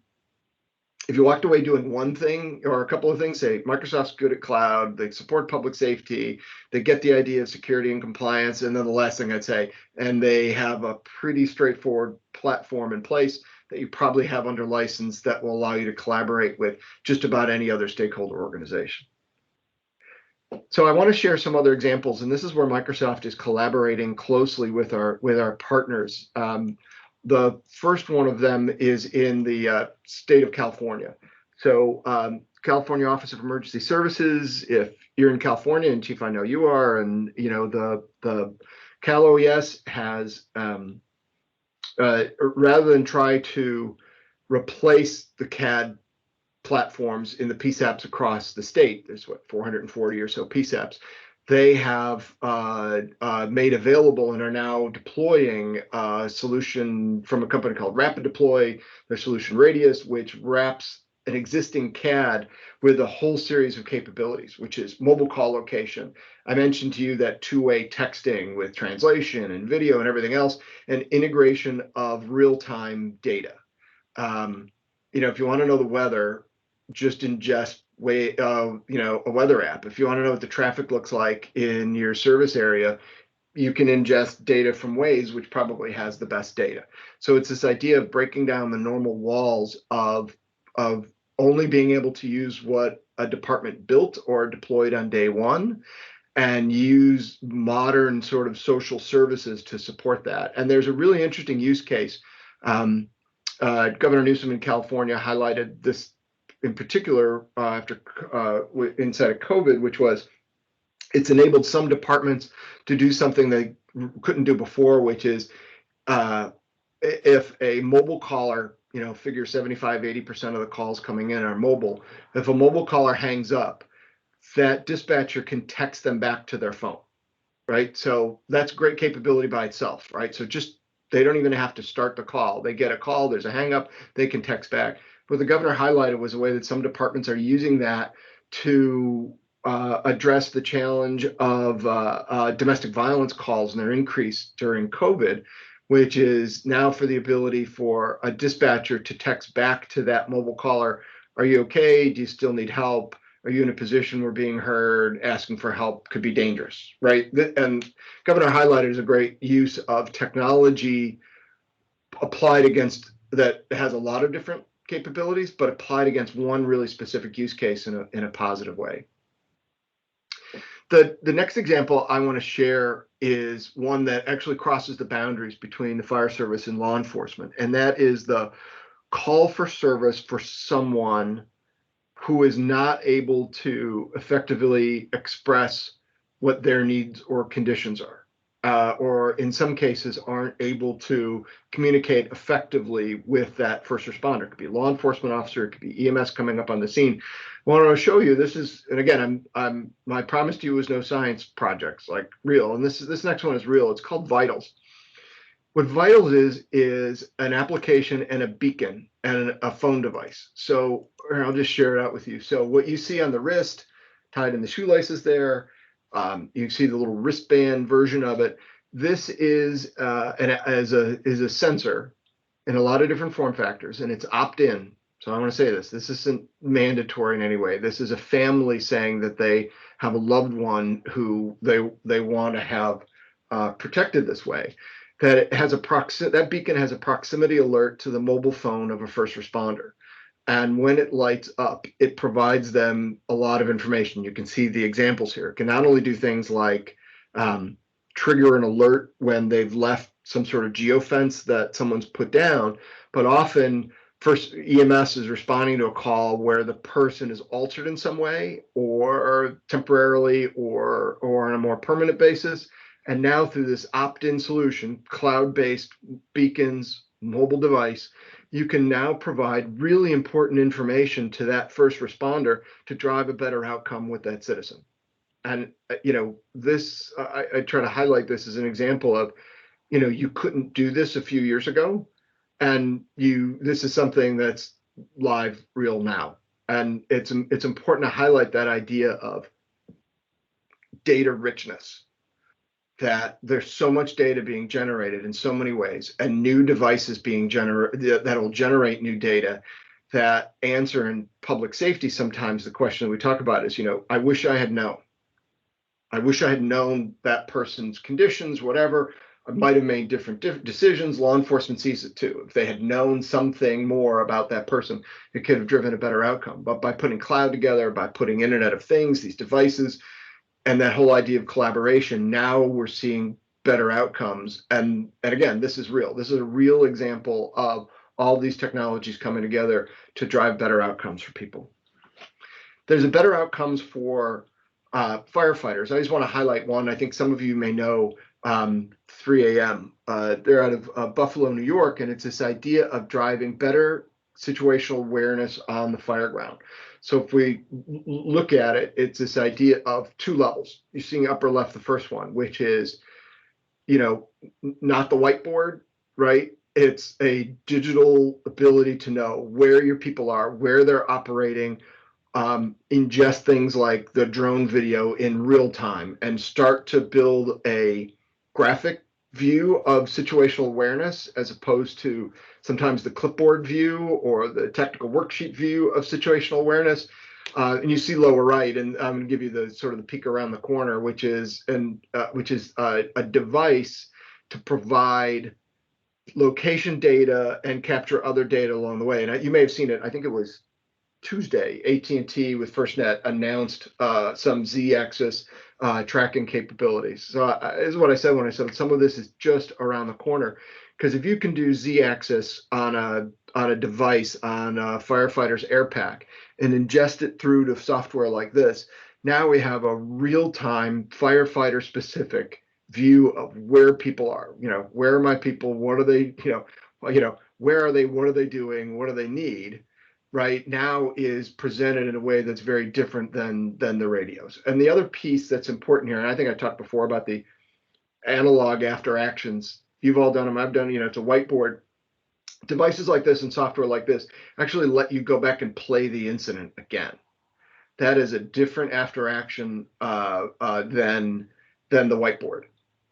if you walked away doing one thing or a couple of things, say Microsoft's good at cloud, they support public safety, they get the idea of security and compliance, and then the last thing I'd say, and they have a pretty straightforward platform in place that you probably have under license that will allow you to collaborate with just about any other stakeholder organization. So I want to share some other examples, and this is where Microsoft is collaborating closely with our partners. The first one of them is in the state of California. So California Office of Emergency Services, if you're in California, and Chief, I know you are, and you know the Cal OES has, rather than try to replace the CAD platforms in the PSAPs across the state, there's 440 or so PSAPs, they have made available and are now deploying a solution from a company called Rapid Deploy, their solution Radius, which wraps an existing CAD with a whole series of capabilities, which is mobile call location. I mentioned to you that two-way texting with translation and video and everything else, and integration of real-time data. If you want to know the weather, just ingest a weather app. If you want to know what the traffic looks like in your service area, you can ingest data from Waze, which probably has the best data. So it's this idea of breaking down the normal walls of only being able to use what a department built or deployed on day one, and use modern sort of social services to support that. And there's a really interesting use case. Governor Newsom in California highlighted this in particular inside of COVID, which was it's enabled some departments to do something they couldn't do before, which is if a mobile caller, figure 75–80% of the calls coming in are mobile. If a mobile caller hangs up, that dispatcher can text them back to their phone, right? So that's great capability by itself, right? So they don't even have to start the call. They get a call, there's a hang up, they can text back. What the governor highlighted was a way that some departments are using that to address the challenge of domestic violence calls and their increase during COVID, which is now for the ability for a dispatcher to text back to that mobile caller, are you okay? Do you still need help? Are you in a position where being heard, asking for help could be dangerous, right? And Governor highlighted is a great use of technology applied against that has a lot of different capabilities, but applied against one really specific use case in a positive way. The next example I want to share is one that actually crosses the boundaries between the fire service and law enforcement, and that is the call for service for someone who is not able to effectively express what their needs or conditions are, or in some cases aren't able to communicate effectively with that first responder. It could be a law enforcement officer, it could be EMS coming up on the scene. I want to show you this is, and again, my promise to you is no science projects, like real, and this next one is real. It's called Vitals. What Vitals is an application and a beacon and a phone device. So I'll just share it out with you. So what you see on the wrist, tied in the shoelaces there, you can see the little wristband version of it. This is a sensor in a lot of different form factors, and it's opt-in. So I want to say this isn't mandatory in any way. This is a family saying that they have a loved one who they want to have protected this way. That it has that beacon has a proximity alert to the mobile phone of a first responder. And when it lights up, it provides them a lot of information. You can see the examples here. It can not only do things like trigger an alert when they've left some sort of geofence that someone's put down, but often first EMS is responding to a call where the person is altered in some way, or temporarily, or on a more permanent basis. And now through this opt-in solution, cloud-based beacons, mobile device, you can now provide really important information to that first responder to drive a better outcome with that citizen. And, this, I try to highlight this as an example of, you couldn't do this a few years ago, and this is something that's live real now. And it's important to highlight that idea of data richness, that there's so much data being generated in so many ways, and new devices being generated that will generate new data that answer in public safety. Sometimes the question that we talk about is, I wish I had known. I wish I had known that person's conditions, whatever. I might have made different decisions. Law enforcement sees it too. If they had known something more about that person, it could have driven a better outcome. But by putting cloud together, by putting Internet of Things, these devices, and that whole idea of collaboration, now we're seeing better outcomes. And again, this is real. This is a real example of all these technologies coming together to drive better outcomes for people. There's a better outcomes for firefighters. I just want to highlight one. I think some of you may know 3 a.m. They're out of Buffalo, New York, and it's this idea of driving better situational awareness on the fire ground. So if we look at it, it's this idea of two levels. You're seeing upper left, the first one, which is, not the whiteboard, right? It's a digital ability to know where your people are, where they're operating, ingest things like the drone video in real time, and start to build a graphic view of situational awareness as opposed to sometimes the clipboard view or the technical worksheet view of situational awareness. And you see lower right, and I'm going to give you the sort of the peek around the corner, which is a device to provide location data and capture other data along the way. And you may have seen it. I think it was Tuesday, AT&T with FirstNet announced some Z-axis tracking capabilities. So this is what I said when I said some of this is just around the corner, because if you can do Z-axis on a device on a firefighter's air pack and ingest it through to software like this, now we have a real-time firefighter-specific view of where people are. Where are my people? What are they? Where are they? What are they doing? What do they need? Right now is presented in a way that's very different than the radios. And the other piece that's important here, and I think I talked before about the analog after actions. You've all done them. I've done. It's a whiteboard. Devices like this and software like this actually let you go back and play the incident again. That is a different after action than the whiteboard,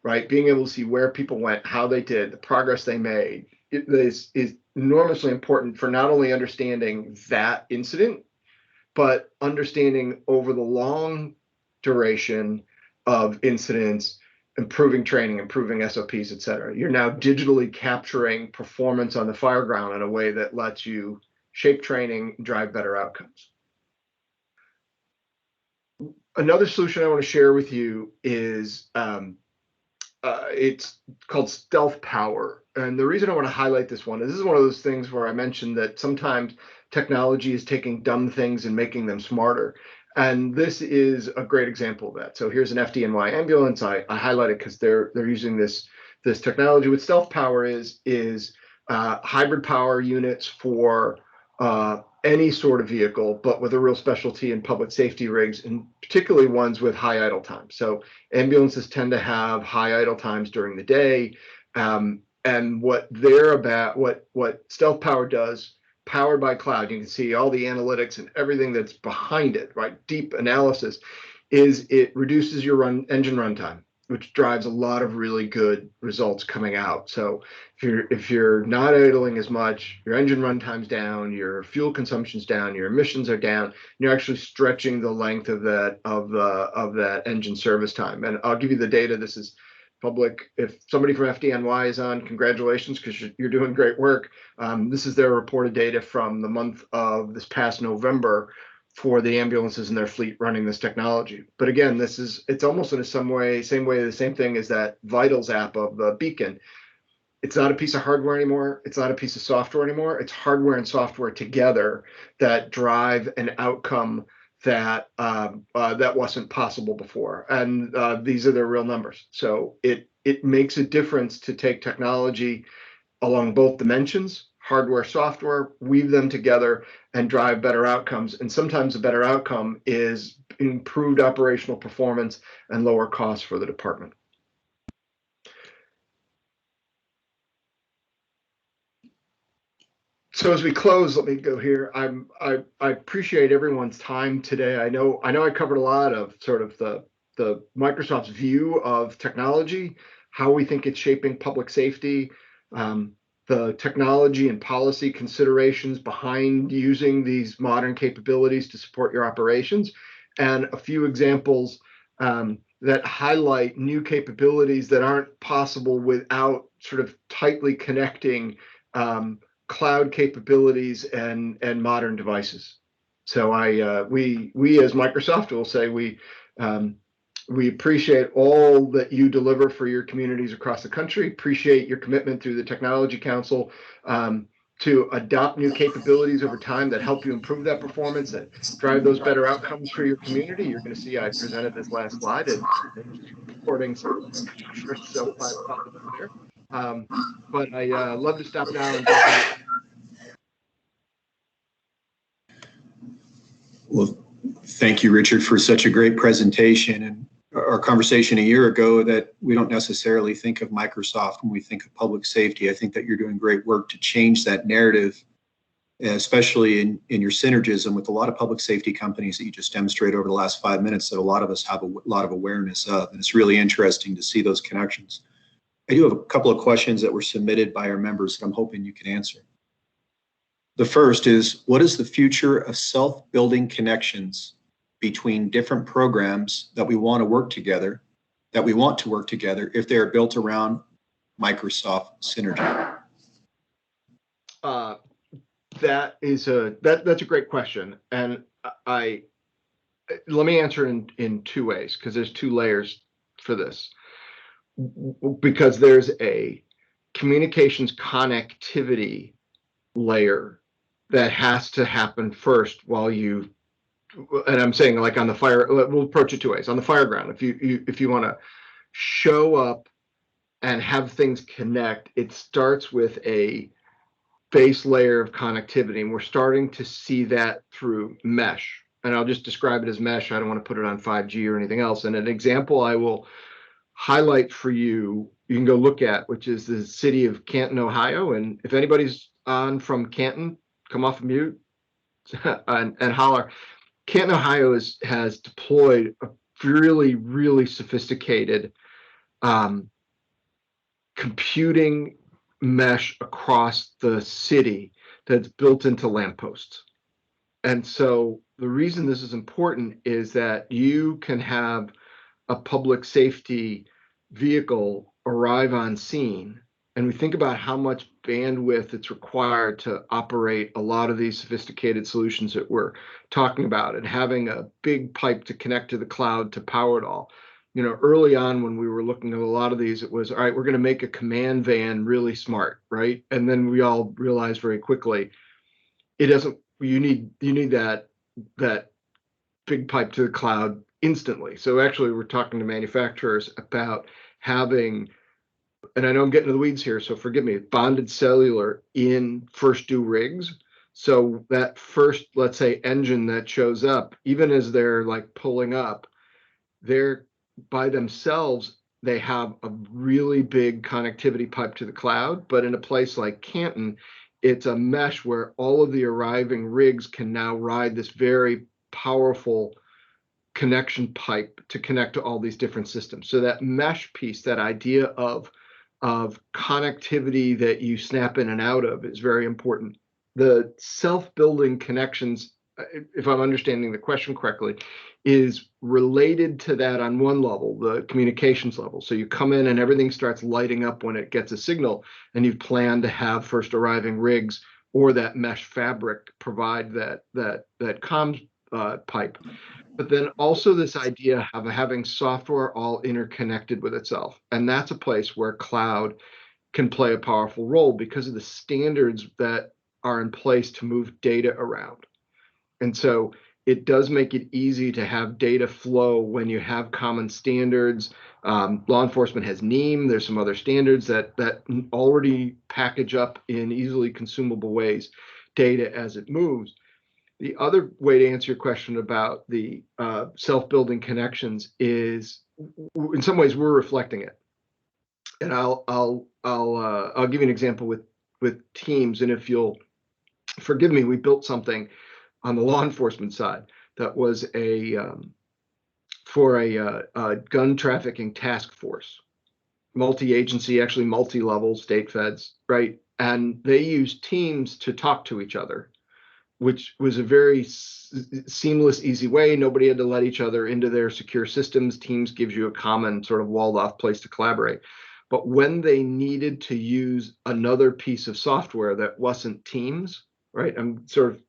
right? Being able to see where people went, how they did, the progress they made, is enormously important for not only understanding that incident, but understanding over the long duration of incidents, improving training, improving SOPs, et cetera. You're now digitally capturing performance on the fire ground in a way that lets you shape training, drive better outcomes. Another solution I want to share with you is it's called Stealth Power. And the reason I want to highlight this is one of those things where I mentioned that sometimes technology is taking dumb things and making them smarter. And this is a great example of that. So here's an FDNY ambulance. I highlight it because they're using this technology. What Stealth Power is hybrid power units for any sort of vehicle, but with a real specialty in public safety rigs, and particularly ones with high idle time. So ambulances tend to have high idle times during the day. And what they're about, what Stealth Power does, powered by cloud, you can see all the analytics and everything that's behind it, right? Deep analysis, is it reduces your engine runtime, which drives a lot of really good results coming out. So if you're not idling as much, your engine runtime's down, your fuel consumption's down, your emissions are down, you're actually stretching the length of that engine service time. And I'll give you the data. This is public. If somebody from FDNY is on, congratulations, because you're doing great work. This is their reported data from the month of this past November for the ambulances in their fleet running this technology. But again, it's almost in the same thing as that Vitals app of the Beacon. It's not a piece of hardware anymore. It's not a piece of software anymore. It's hardware and software together that drive an outcome that wasn't possible before. And these are their real numbers. So it makes a difference to take technology along both dimensions, hardware, software, weave them together and drive better outcomes. And sometimes a better outcome is improved operational performance and lower costs for the department. So as we close, let me go here. I appreciate everyone's time today. I know I covered a lot of sort of the Microsoft's view of technology, how we think it's shaping public safety, the technology and policy considerations behind using these modern capabilities to support your operations, and a few examples that highlight new capabilities that aren't possible without sort of tightly connecting cloud capabilities and modern devices. So we as Microsoft will say we appreciate all that you deliver for your communities across the country, appreciate your commitment through the Technology Council. to adopt new capabilities over time that help you improve that performance, that drive those better outcomes for your community. You're going to see I presented this last slide and supporting some self-5 there. But I love to stop now and Well, thank you, Richard, for such a great presentation. And our conversation a year ago that we don't necessarily think of Microsoft when we think of public safety. I think that you're doing great work to change that narrative, especially in your synergism with a lot of public safety companies that you just demonstrated over the last 5 minutes that a lot of us have a lot of awareness of. And it's really interesting to see those connections. I do have a couple of questions that were submitted by our members that I'm hoping you can answer. The first is, what is the future of self-building connections between different programs that we want to work together, if they are built around Microsoft synergy? That's a great question, and let me answer in two ways, because there's two layers for this. Because there's a communications connectivity layer that has to happen first while you, and I'm saying like on the fire, we'll approach it two ways. On the fire ground, if you want to show up and have things connect, it starts with a base layer of connectivity, and we're starting to see that through mesh. And I'll just describe it as mesh. I don't want to put it on 5G or anything else. And an example I will highlight for you, you can go look at, which is the city of Canton, Ohio. And if anybody's on from Canton, come off mute and holler. Canton, Ohio has deployed a really, really sophisticated computing mesh across the city that's built into lampposts. And so the reason this is important is that you can have a public safety vehicle arrive on scene, and we think about how much bandwidth it's required to operate a lot of these sophisticated solutions that we're talking about, and having a big pipe to connect to the cloud to power it all. You know, early on when we were looking at a lot of these, it was, all right, we're going to make a command van really smart, right? And then we all realized very quickly, it doesn't, you need that big pipe to the cloud instantly. So actually we're talking to manufacturers about having, and I know I'm getting to the weeds here, so forgive me, bonded cellular in first due rigs. So that first, let's say, engine that shows up, even as they're like pulling up, they're by themselves, they have a really big connectivity pipe to the cloud. But in a place like Canton, it's a mesh where all of the arriving rigs can now ride this very powerful connection pipe to connect to all these different systems. So that mesh piece, that idea of connectivity that you snap in and out of, is very important. The self-building connections, if I'm understanding the question correctly, is related to that on one level, the communications level. So you come in and everything starts lighting up when it gets a signal, and you've planned to have first arriving rigs or that mesh fabric provide that comms pipe. But then also this idea of having software all interconnected with itself. And that's a place where cloud can play a powerful role because of the standards that are in place to move data around. And so it does make it easy to have data flow when you have common standards. Law enforcement has NEAM. There's some other standards that already package up in easily consumable ways data as it moves. The other way to answer your question about the self-building connections is, in some ways, we're reflecting it. And I'll give you an example with Teams. And if you'll forgive me, we built something on the law enforcement side that was for a gun trafficking task force, multi-agency, actually multi-level, state feds, right? And they use Teams to talk to each other, which was a very seamless, easy way. Nobody had to let each other into their secure systems. Teams gives you a common sort of walled off place to collaborate. But when they needed to use another piece of software that wasn't Teams, right? I'm sort of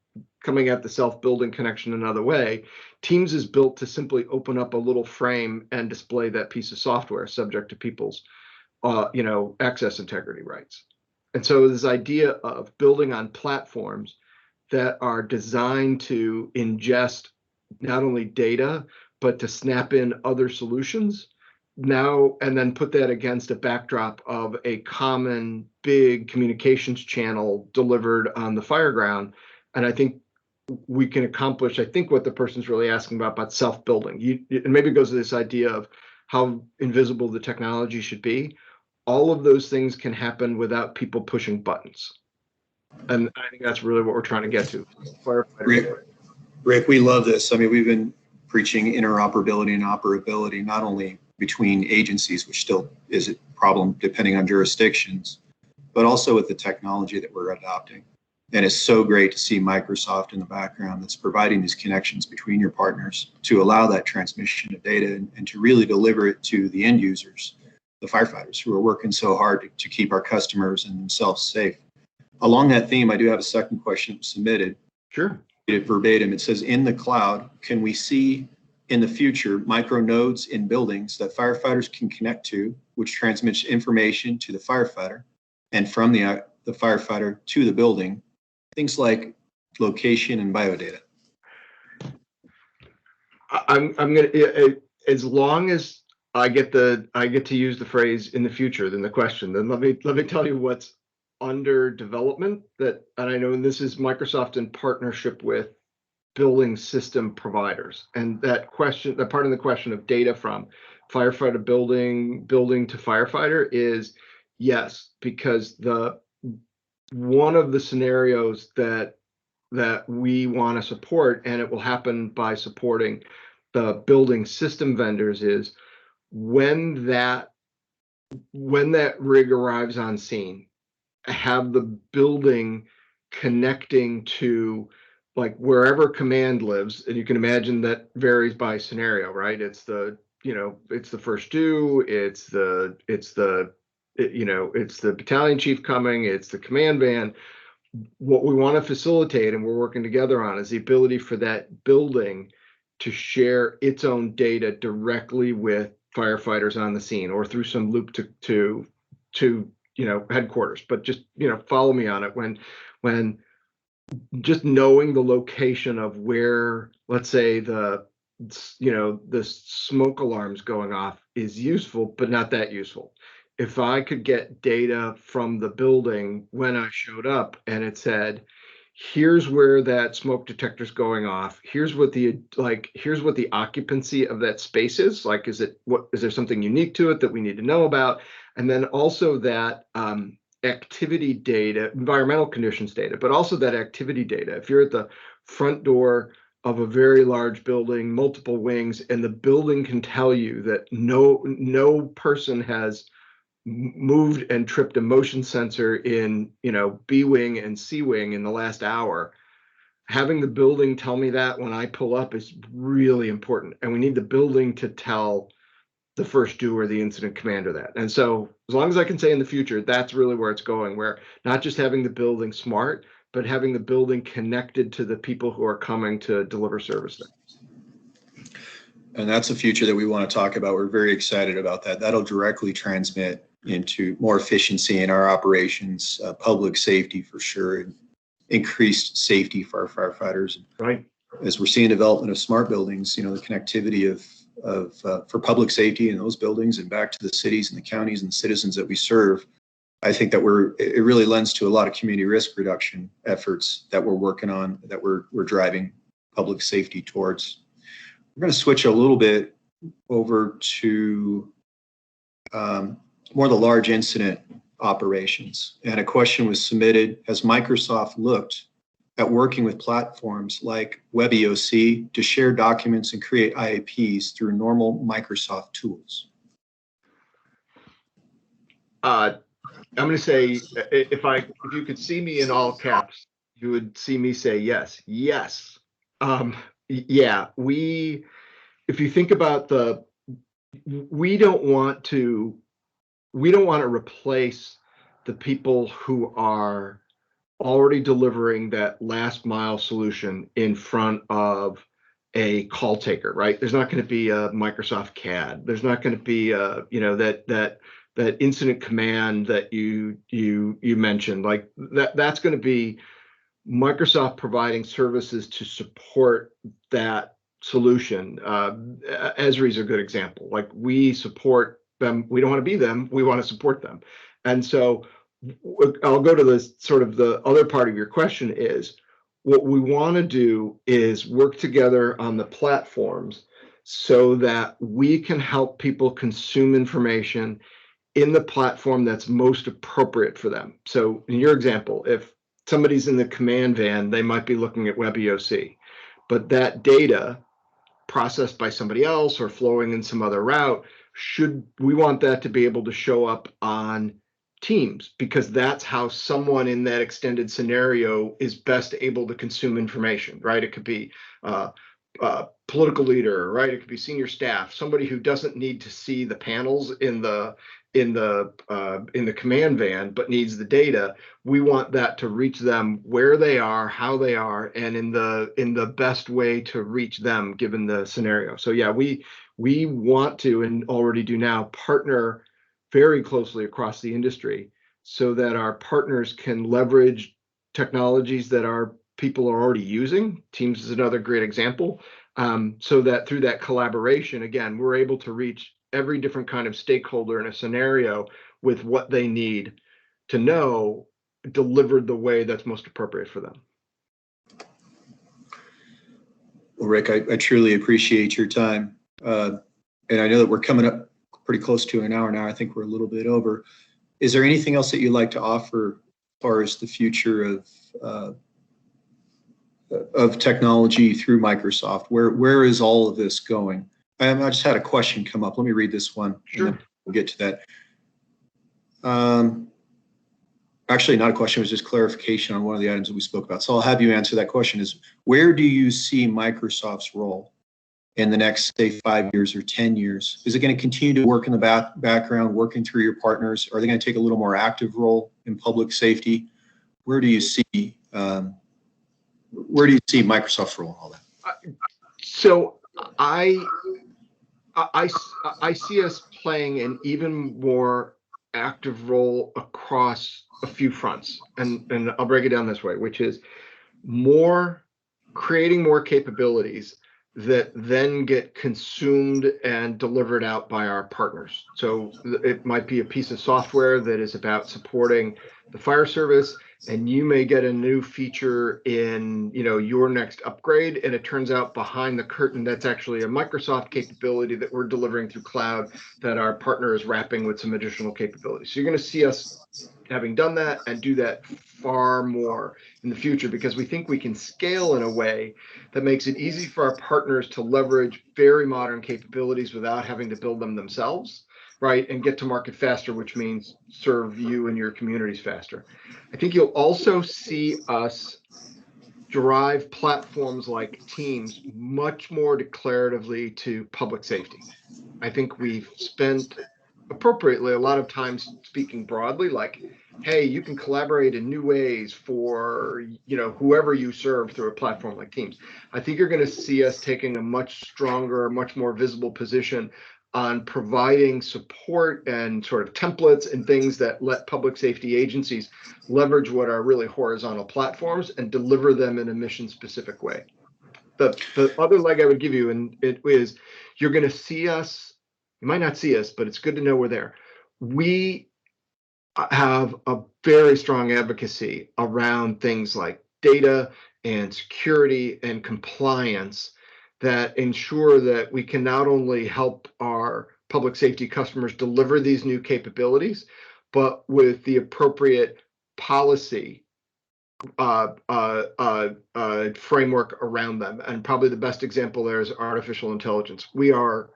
coming at the self-building connection another way. Teams is built to simply open up a little frame and display that piece of software subject to people's, access integrity rights. And so this idea of building on platforms that are designed to ingest not only data, but to snap in other solutions now, and then put that against a backdrop of a common big communications channel delivered on the fireground. And I think we can accomplish, I think, what the person's really asking about self-building. And maybe it goes to this idea of how invisible the technology should be. All of those things can happen without people pushing buttons. And I think that's really what we're trying to get to. Rick, we love this. I mean, we've been preaching interoperability and operability, not only between agencies, which still is a problem depending on jurisdictions, but also with the technology that we're adopting. And it's so great to see Microsoft in the background that's providing these connections between your partners to allow that transmission of data and to really deliver it to the end users, the firefighters who are working so hard to keep our customers and themselves safe. Along that theme, I do have a second question submitted. Sure. Verbatim, it says, in the cloud, can we see in the future micro nodes in buildings that firefighters can connect to, which transmits information to the firefighter and from the firefighter to the building, things like location and biodata? I'm gonna, as long as I get to use the phrase in the future, then the question, then let me tell you what's under development, that, and I know this is Microsoft in partnership with building system providers. And that question, that part of the question of data from firefighter building to firefighter is yes, because one of the scenarios that we want to support, and it will happen by supporting the building system vendors, is when that rig arrives on scene, have the building connecting to like wherever command lives. And you can imagine that varies by scenario, right? It's the first due, it's the battalion chief coming, it's the command van. What we want to facilitate, and we're working together on, is the ability for that building to share its own data directly with firefighters on the scene, or through some loop to headquarters. But just follow me on it. When just knowing the location of where, let's say, the smoke alarms going off is useful, but not that useful. If I could get data from the building when I showed up and it said, here's where that smoke detector's going off, here's what the occupancy of that space is, like, is there something unique to it that we need to know about? And then also that activity data, environmental conditions data, but also that activity data. If you're at the front door of a very large building, multiple wings, and the building can tell you that no person has moved and tripped a motion sensor in B wing and C wing in the last hour, having the building tell me that when I pull up is really important. And we need the building to tell the first due or the incident commander that. And so as long as I can say in the future, that's really where it's going, where not just having the building smart, but having the building connected to the people who are coming to deliver service there. And that's a future that we want to talk about. We're very excited about that. That'll directly transmit into more efficiency in our operations, public safety for sure, and increased safety for our firefighters. Right. As we're seeing development of smart buildings, the connectivity for public safety in those buildings and back to the cities and the counties and the citizens that we serve, I think that it really lends to a lot of community risk reduction efforts that we're working on, that we're driving public safety towards. We're going to switch a little bit over to more of the large incident operations. And a question was submitted: has Microsoft looked at working with platforms like WebEOC to share documents and create IAPs through normal Microsoft tools? I'm going to say, if you could see me in all caps, you would see me say yes. Yes. Yeah, if you think about we don't want to replace the people who are already delivering that last mile solution in front of a call taker, right? There's not going to be a Microsoft CAD. There's not going to be that that incident command that you mentioned, like that's going to be Microsoft providing services to support that solution. Esri is a good example. Like, we support them. We don't want to be them. We want to support them. And so I'll go to the sort of the other part of your question is, what we want to do is work together on the platforms so that we can help people consume information in the platform that's most appropriate for them. So in your example, if somebody's in the command van, they might be looking at WebEOC, but that data processed by somebody else or flowing in some other route, we want that to be able to show up on Teams, because that's how someone in that extended scenario is best able to consume information, right? It could be political leader, right? It could be senior staff, somebody who doesn't need to see the panels in the command van, but needs the data. We want that to reach them where they are, how they are, and in the best way to reach them given the scenario. So yeah, we want to, and already do now, partner very closely across the industry so that our partners can leverage technologies that our people are already using. Teams is another great example. So that through that collaboration, again, we're able to reach every different kind of stakeholder in a scenario with what they need to know, delivered the way that's most appropriate for them. Well, Rick, I truly appreciate your time. And I know that we're coming up pretty close to an hour now. I think we're a little bit over. Is there anything else that you'd like to offer as far as the future of technology through Microsoft? Where is all of this going? I just had a question come up. Let me read this one. Sure. And then we'll get to that. Actually, not a question, it was just clarification on one of the items that we spoke about. So I'll have you answer that question. Is where do you see Microsoft's role in the next, say, 5 years or 10 years? Is it going to continue to work in the background, working through your partners? Are they going to take a little more active role in public safety? Where do you see Microsoft's role in all that? So I see us playing an even more active role across a few fronts, and I'll break it down this way, which is creating more capabilities that then get consumed and delivered out by our partners. So it might be a piece of software that is about supporting the fire service, and you may get a new feature in your next upgrade, and it turns out behind the curtain that's actually a Microsoft capability that we're delivering through cloud that our partner is wrapping with some additional capabilities. So you're going to see us having done that and do that far more in the future, because we think we can scale in a way that makes it easy for our partners to leverage very modern capabilities without having to build them themselves, right? And get to market faster, which means serve you and your communities faster. I think you'll also see us drive platforms like Teams much more declaratively to public safety. I think we've spent appropriately a lot of times speaking broadly, like, hey, you can collaborate in new ways for whoever you serve through a platform like Teams. I think you're going to see us taking a much stronger, much more visible position on providing support and sort of templates and things that let public safety agencies leverage what are really horizontal platforms and deliver them in a mission specific way. The other leg I would give you, and it is, you're going to see us, you might not see us, but it's good to know we're there. We have a very strong advocacy around things like data and security and compliance that ensure that we can not only help our public safety customers deliver these new capabilities, but with the appropriate policy framework around them. And probably the best example there is artificial intelligence. We are,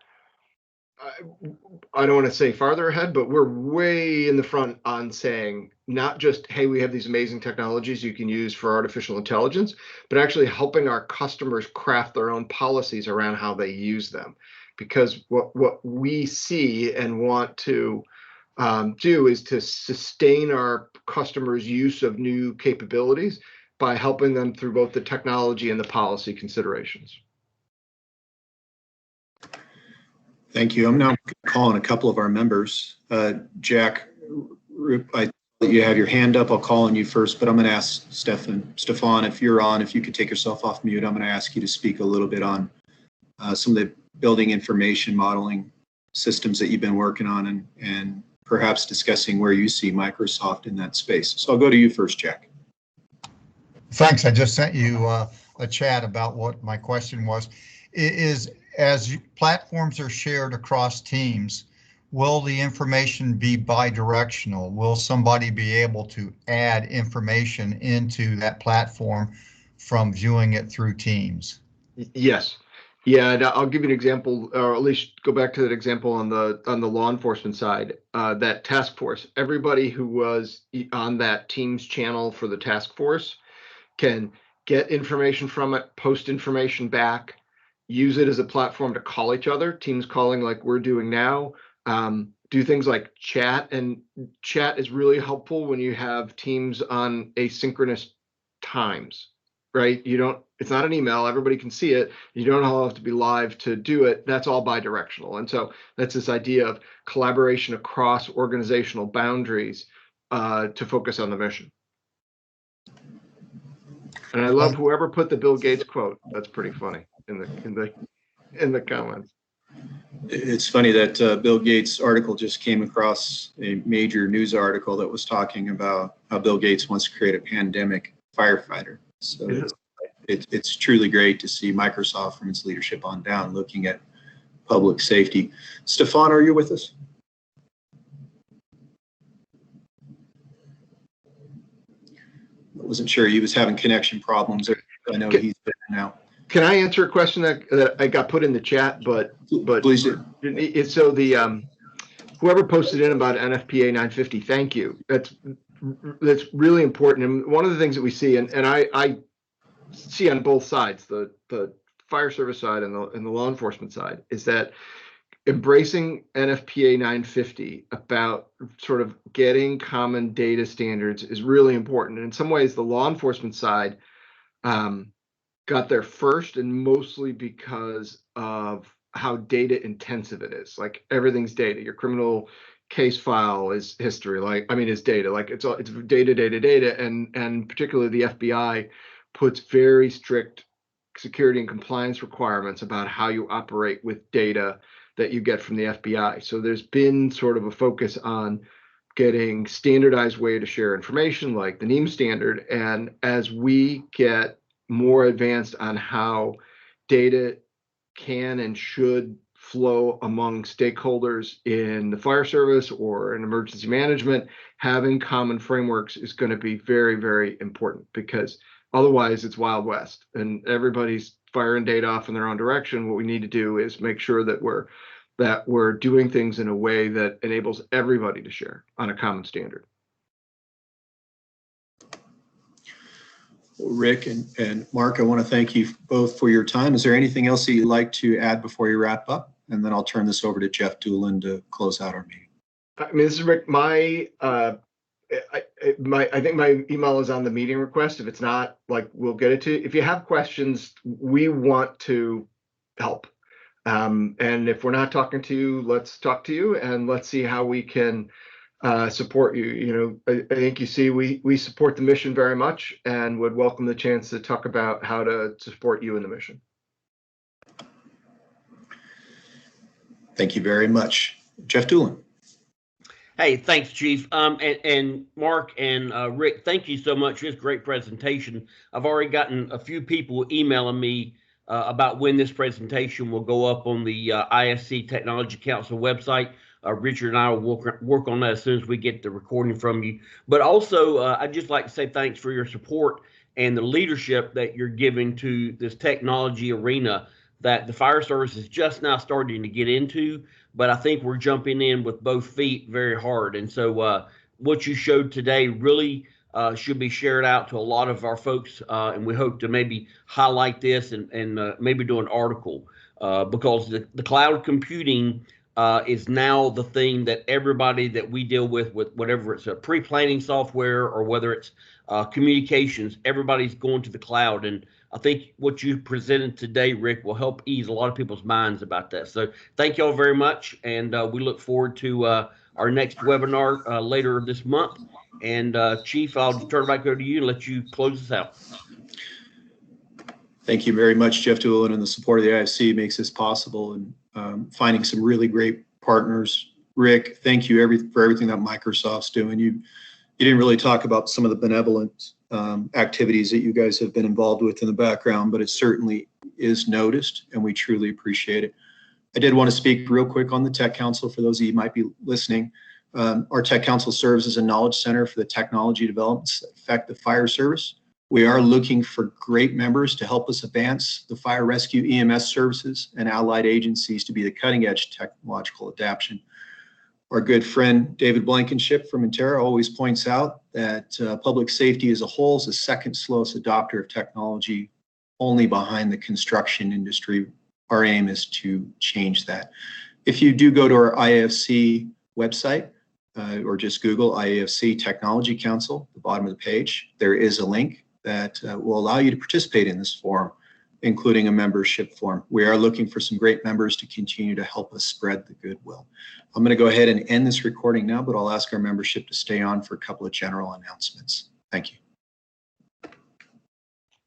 I don't want to say farther ahead, but we're way in the front on saying not just, hey, we have these amazing technologies you can use for artificial intelligence, but actually helping our customers craft their own policies around how they use them. Because what we see and want to do is to sustain our customers' use of new capabilities by helping them through both the technology and the policy considerations. Thank you. I'm now calling a couple of our members. Jack, I you have your hand up. I'll call on you first, but I'm going to ask Stefan, if you're on, if you could take yourself off mute, I'm going to ask you to speak a little bit on some of the building information modeling systems that you've been working on and perhaps discussing where you see Microsoft in that space. So I'll go to you first, Jack. Thanks. I just sent you a chat about what my question was. As platforms are shared across teams, will the information be bi-directional? Will somebody be able to add information into that platform from viewing it through Teams? Yes. Yeah, and I'll give you an example, or at least go back to that example on the law enforcement side. That task force, everybody who was on that Teams channel for the task force can get information from it, post information back, use it as a platform to call each other, Teams calling like we're doing now. Do things like chat, and chat is really helpful when you have teams on asynchronous times, right? It's not an email, everybody can see it. You don't all have to be live to do it. That's all bi-directional. And so that's this idea of collaboration across organizational boundaries to focus on the mission. And I love whoever put the Bill Gates quote. That's pretty funny in the comments. It's funny that Bill Gates' article just came across a major news article that was talking about how Bill Gates wants to create a pandemic firefighter. So it's truly great to see Microsoft from its leadership on down looking at public safety. Stefan, are you with us? I wasn't sure. He was having connection problems. I know he's better now. Can I answer a question that I got put in the chat? But please do. So the whoever posted in about NFPA 950, thank you. That's really important. And one of the things that we see, and I see on both sides, the fire service side and the law enforcement side, is that embracing NFPA 950 about sort of getting common data standards is really important. And in some ways, the law enforcement side got there first, and mostly because of how data intensive it is. Like everything's data. Your criminal case file is history. Is data. Like it's data, and particularly the FBI puts very strict security and compliance requirements about how you operate with data that you get from the FBI. So there's been sort of a focus on getting standardized way to share information, like the NEAM standard. And as we get more advanced on how data can and should flow among stakeholders in the fire service or in emergency management, having common frameworks is going to be very, very important, because otherwise it's Wild West and everybody's firing data off in their own direction. What we need to do is make sure that we're doing things in a way that enables everybody to share on a common standard. Rick and Mark, I want to thank you both for your time. Is there anything else that you'd like to add before you wrap up? And then I'll turn this over to Jeff Doolin to close out our meeting. This is Rick. I think my email is on the meeting request. If it's not, we'll get it to you. If you have questions, we want to help. And if we're not talking to you, let's talk to you and let's see how we can support you. I think you see we support the mission very much and would welcome the chance to talk about how to support you in the mission. Thank you very much. Jeff Doolin. Hey, thanks, Chief. And Mark and Rick, thank you so much for this great presentation. I've already gotten a few people emailing me about when this presentation will go up on the IAFC Technology Council website. Richard and I will work on that as soon as we get the recording from you. But also, I'd just like to say thanks for your support and the leadership that you're giving to this technology arena that the fire service is just now starting to get into. But I think we're jumping in with both feet very hard. And so what you showed today really should be shared out to a lot of our folks. And we hope to maybe highlight this and maybe do an article because the cloud computing is now the thing that everybody that we deal with whatever it's a pre-planning software or whether it's communications, everybody's going to the cloud. And I think what you presented today, Rick, will help ease a lot of people's minds about that. So thank you all very much. And we look forward to our next webinar later this month. And Chief, I'll turn it back over to you and let you close this out. Thank you very much, Jeff Doolin, and the support of the IFC makes this possible, and finding some really great partners. Rick, thank you for everything that Microsoft's doing. You didn't really talk about some of the benevolent activities that you guys have been involved with in the background, but it certainly is noticed, and we truly appreciate it. I did want to speak real quick on the Tech Council for those of you who might be listening. Our Tech Council serves as a knowledge center for the technology developments that affect the fire service. We are looking for great members to help us advance the fire rescue EMS services and allied agencies to be the cutting edge technological adaptation. Our good friend David Blankenship from Intera always points out that public safety as a whole is the second slowest adopter of technology, only behind the construction industry. Our aim is to change that. If you do go to our IAFC website or just Google IAFC Technology Council, the bottom of the page, there is a link that will allow you to participate in this forum, including a membership form. We are looking for some great members to continue to help us spread the goodwill. I'm going to go ahead and end this recording now, but I'll ask our membership to stay on for a couple of general announcements. Thank you.